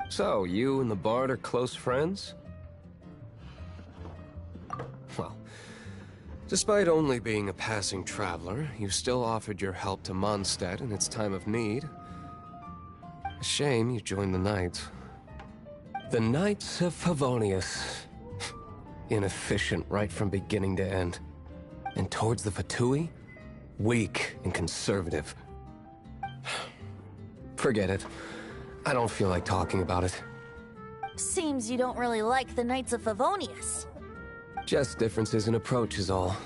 L: So, you and the Bard are close friends? Well, despite only being a passing traveler, you still offered your help to Mondstadt in its time of need. A shame you joined the Knights. The Knights of Favonius. Inefficient right from beginning to end. And towards the Fatui, weak and conservative. Forget it. I don't feel like talking about it.
H: Seems you don't really like the Knights of Favonius.
L: Just differences in approach is all.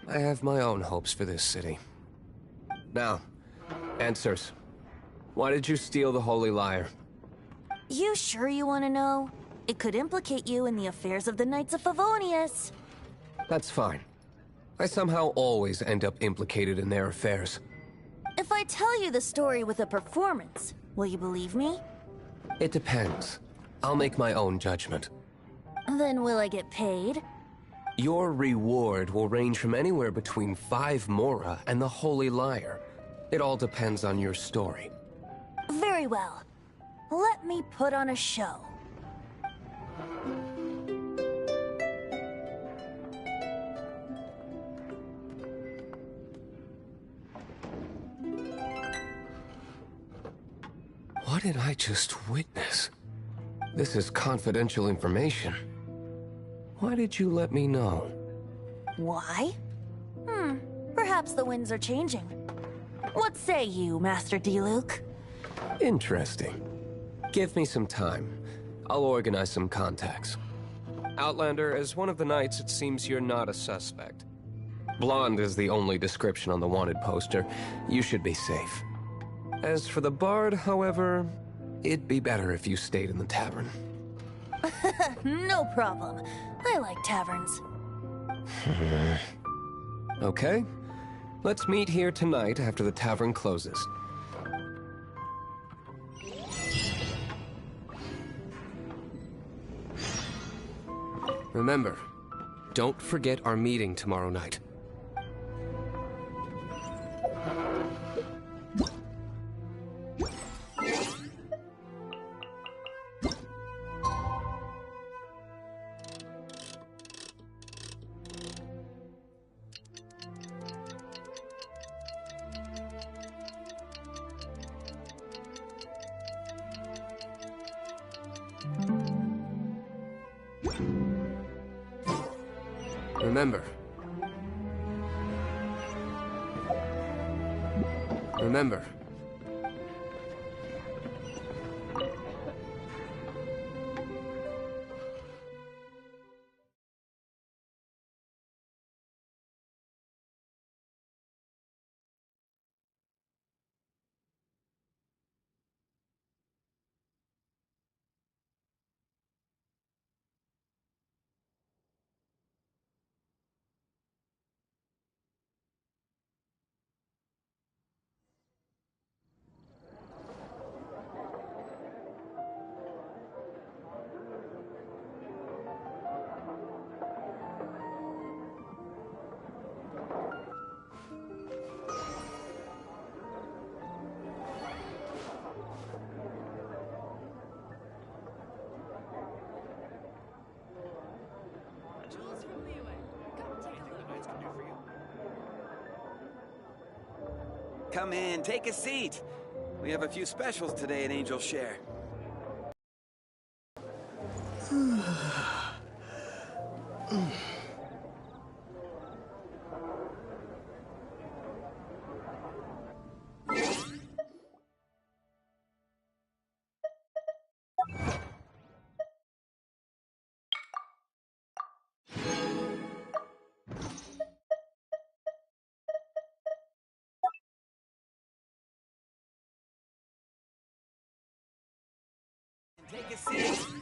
L: I have my own hopes for this city. Now, answers. Why did you steal the Holy Lyre?
H: You sure you want to know? It could implicate you in the affairs of the Knights of Favonius.
L: That's fine. I somehow always end up implicated in their affairs.
H: If I tell you the story with a performance, will you believe me?
L: It depends. I'll make my own judgment.
H: Then will I get paid?
L: Your reward will range from anywhere between 5 Mora and the Holy Lyre. It all depends on your story.
H: Very well. Let me put on a show.
L: What did I just witness? This is confidential information. Why did you let me know?
H: Why? Perhaps the winds are changing. What say you, Master Diluc?
L: Interesting. Give me some time. I'll organize some contacts. Outlander, as one of the knights, it seems you're not a suspect. Blonde is the only description on the wanted poster. You should be safe. As for the Bard, however, it'd be better if you stayed in the tavern.
H: No problem. I like taverns.
L: Okay. Let's meet here tonight after the tavern closes. Remember, don't forget our meeting tomorrow night. Remember. Remember.
B: Come in, take a seat. We have a few specials today at Angel Share. Take a seat.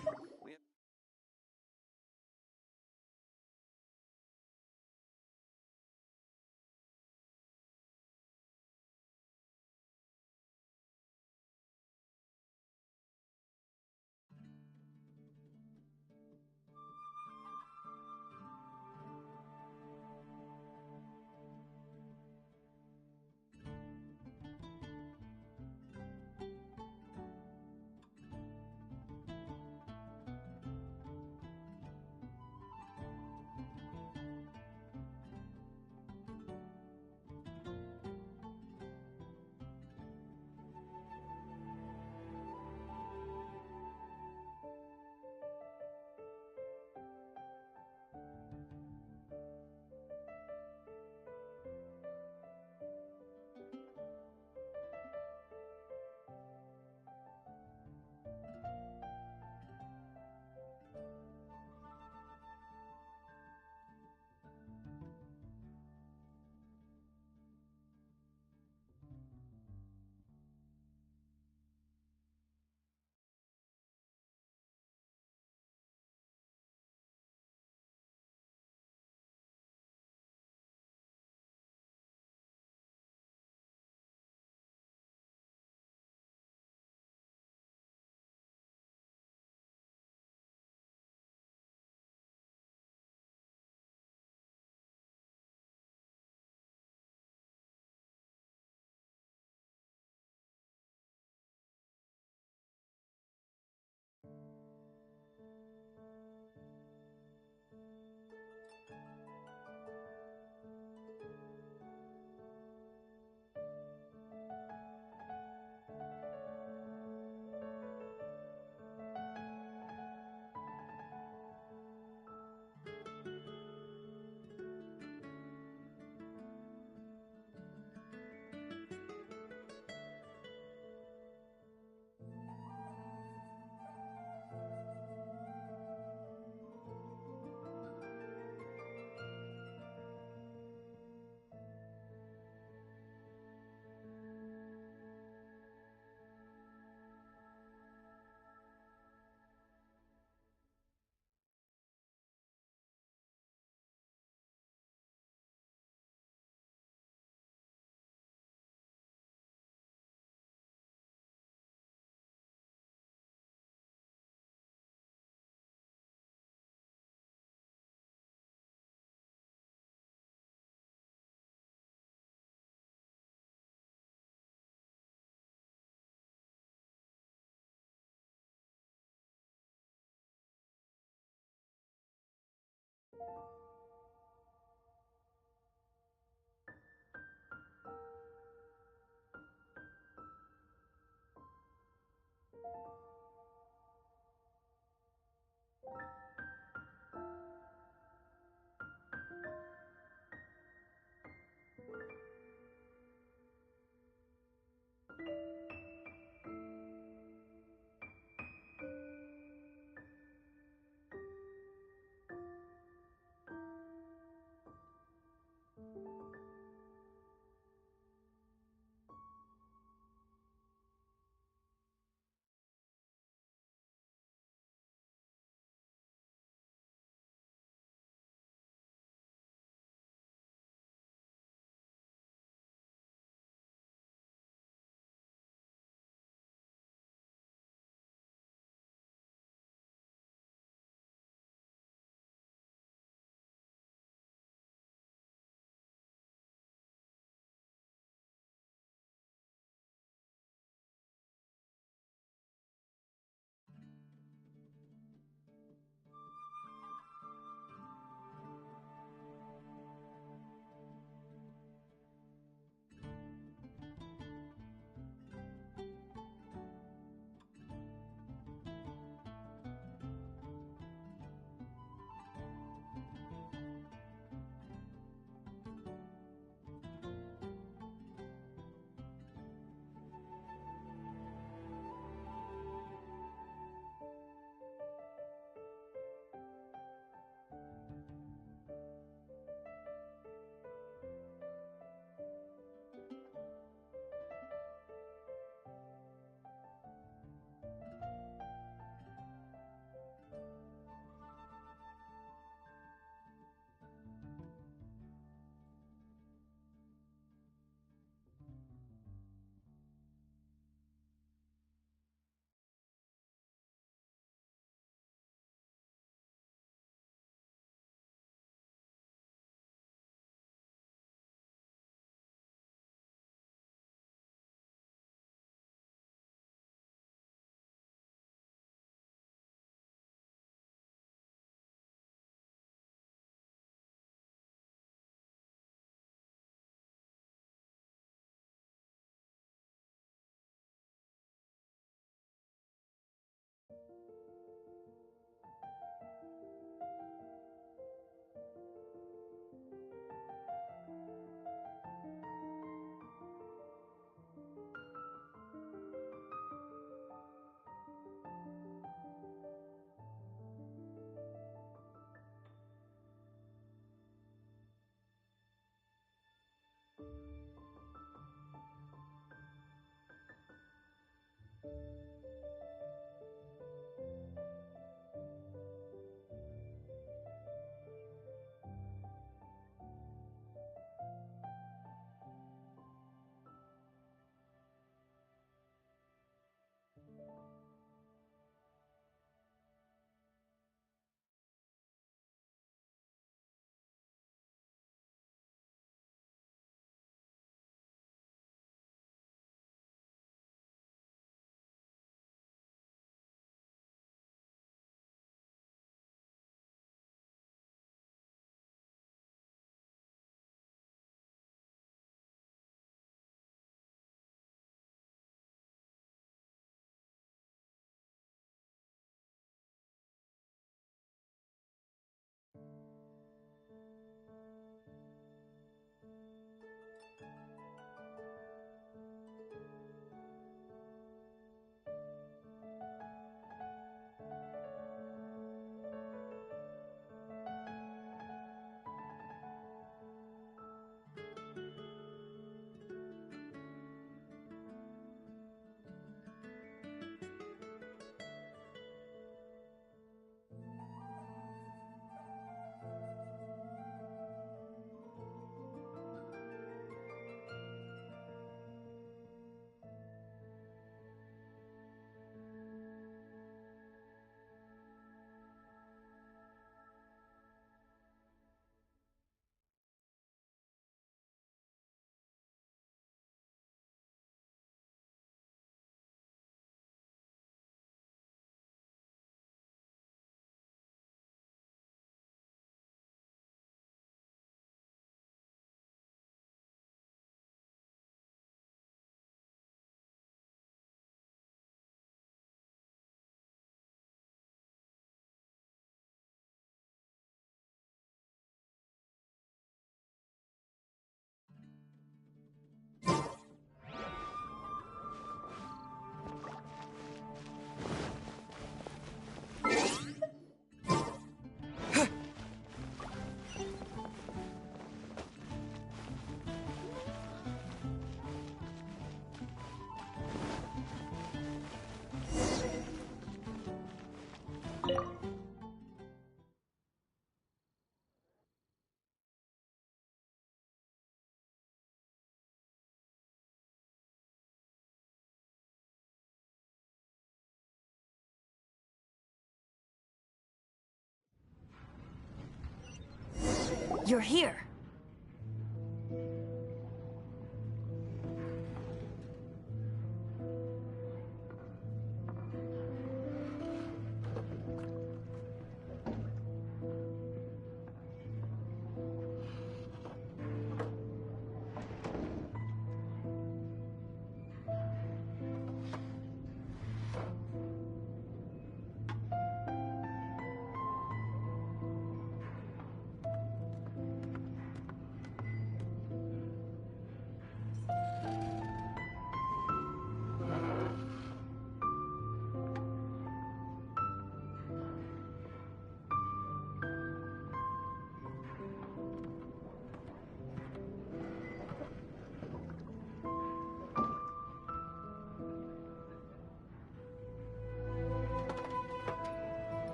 H: You're here.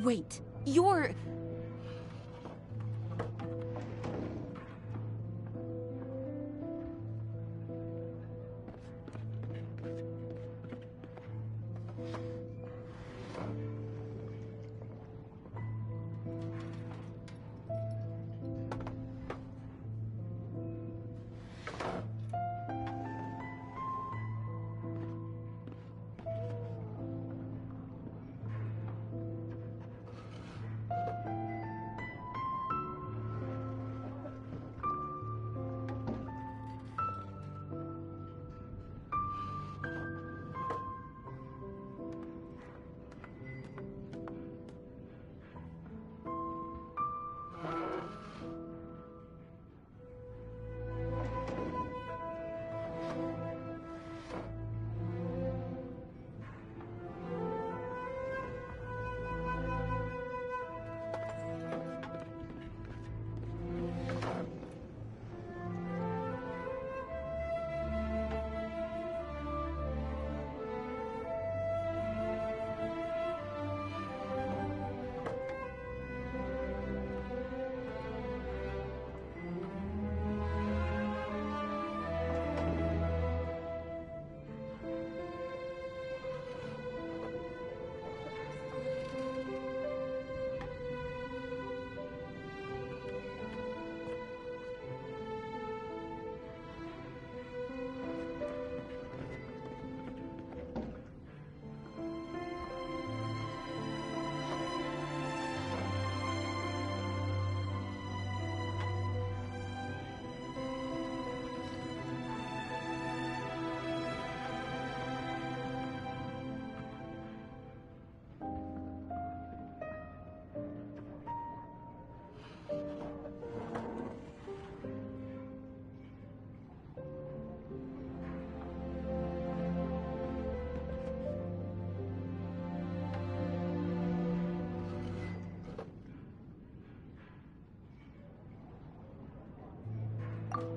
F: Wait, you're...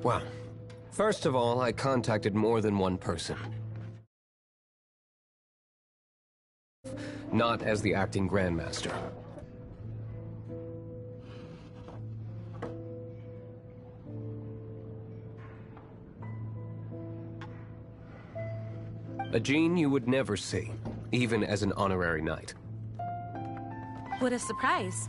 L: Well, first of all, I contacted more than one person. Not as the acting Grandmaster. A gene you would never see, even as an honorary knight.
F: What a surprise.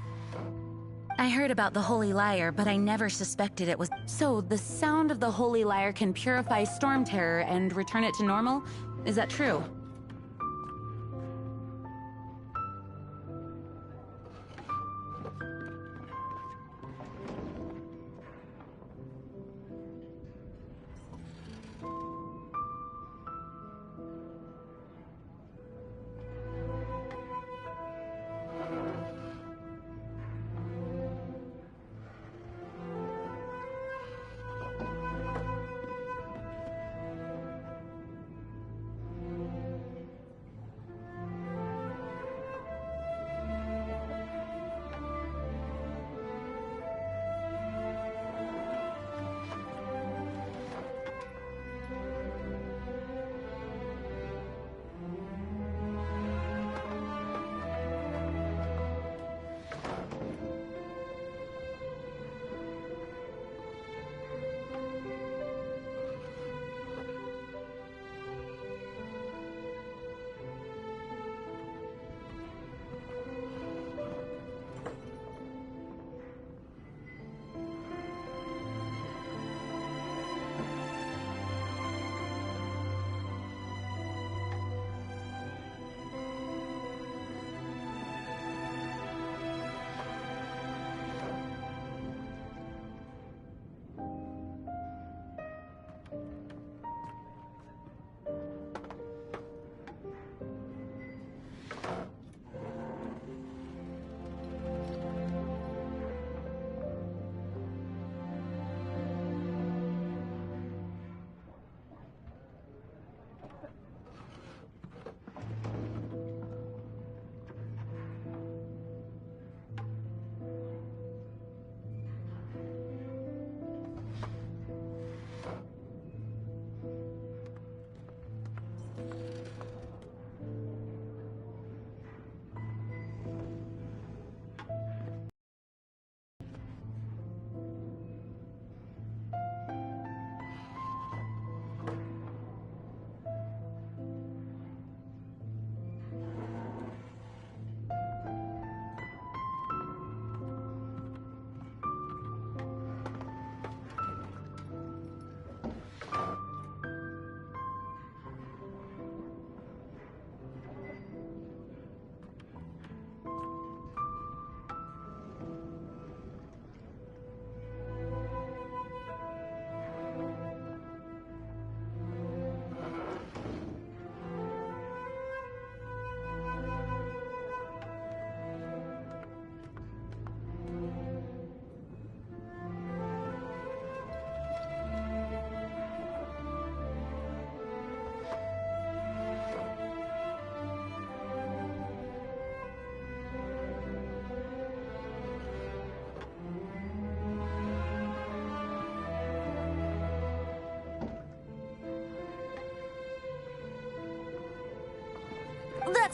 F: I heard about the Holy Lyre, but I never suspected it was... So, the sound of the Holy Lyre can purify Storm Terror and return it to normal? Is that true?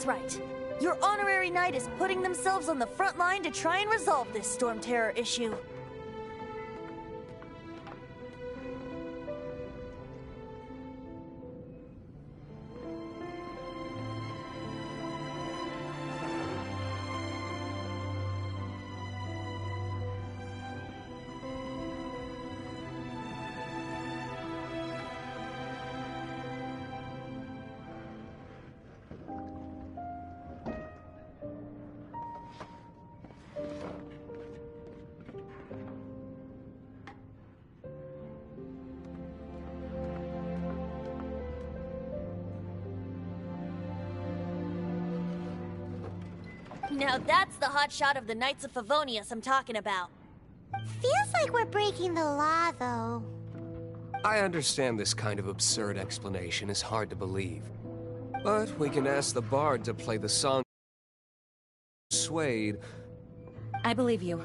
H: That's right. Your honorary knight is putting themselves on the front line to try and resolve this storm terror issue. Now that's the hotshot of the Knights of Favonius I'm talking about.
C: Feels like we're breaking the law, though.
L: I understand this kind of absurd explanation is hard to believe. But we can ask the bard to play the song Persuade.
F: I believe you.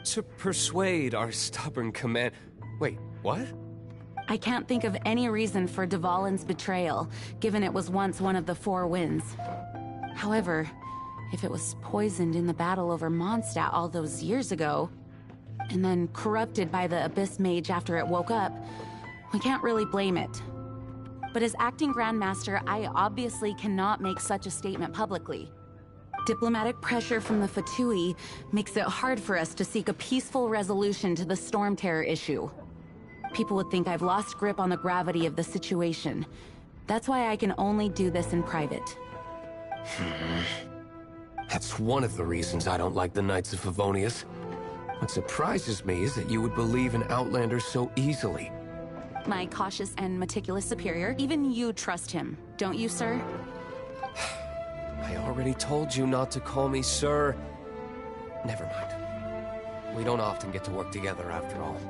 L: To persuade our stubborn command... Wait, what?
F: I can't think of any reason for Dvalin's betrayal, given it was once one of the Four Winds. However, if it was poisoned in the battle over Mondstadt all those years ago, and then corrupted by the Abyss Mage after it woke up, we can't really blame it. But as acting Grandmaster, I obviously cannot make such a statement publicly. Diplomatic pressure from the Fatui makes it hard for us to seek a peaceful resolution to the Storm Terror issue. People would think I've lost grip on the gravity of the situation. That's why I can only do this in private.
L: That's one of the reasons I don't like the Knights of Favonius. What surprises me is that you would believe in Outlanders so easily.
F: My cautious and meticulous superior, even you trust him, don't you, sir?
L: I already told you not to call me sir. Never mind. We don't often get to work together after all.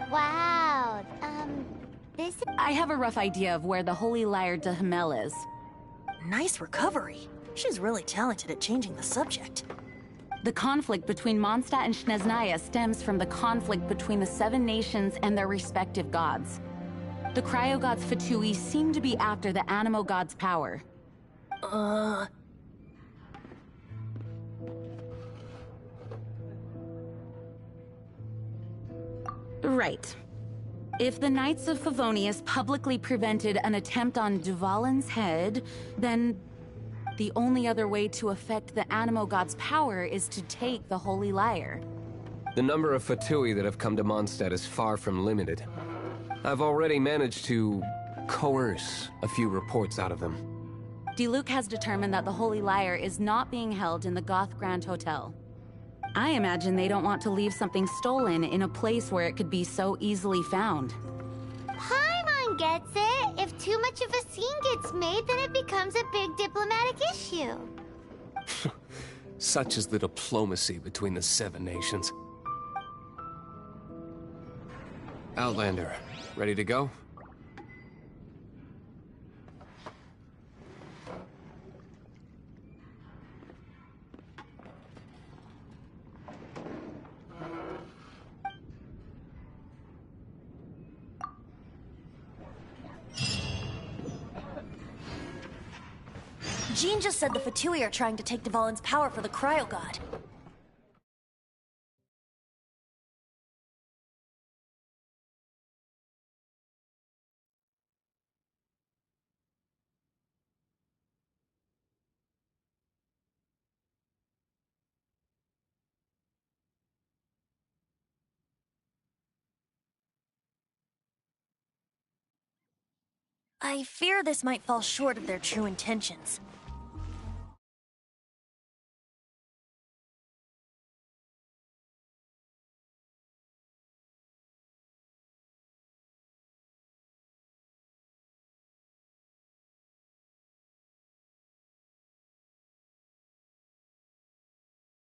C: Wow,
F: I have a rough idea of where the Holy Lyre de Himmel is.
H: Nice recovery. She's really talented at changing the subject.
F: The conflict between Mondstadt and Snezhnaya stems from the conflict between the Seven Nations and their respective gods. The Cryo-Gods Fatui seem to be after the Animo God's power. Right. If the Knights of Favonius publicly prevented an attempt on Dvalin's head, then the only other way to affect the Animo God's power is to take the Holy Lyre.
L: The number of Fatui that have come to Mondstadt is far from limited. I've already managed to coerce a few reports out of them.
F: Diluc has determined that the Holy Lyre is not being held in the Goth Grand Hotel. I imagine they don't want to leave something stolen in a place where it could be so easily found.
C: Paimon gets it. If too much of a scene gets made, then it becomes a big diplomatic issue.
L: Such is the diplomacy between the Seven Nations. Outlander, ready to go?
H: Jean just said the Fatui are trying to take Dvalin's power for the Cryo God. I fear this might fall short of their true intentions.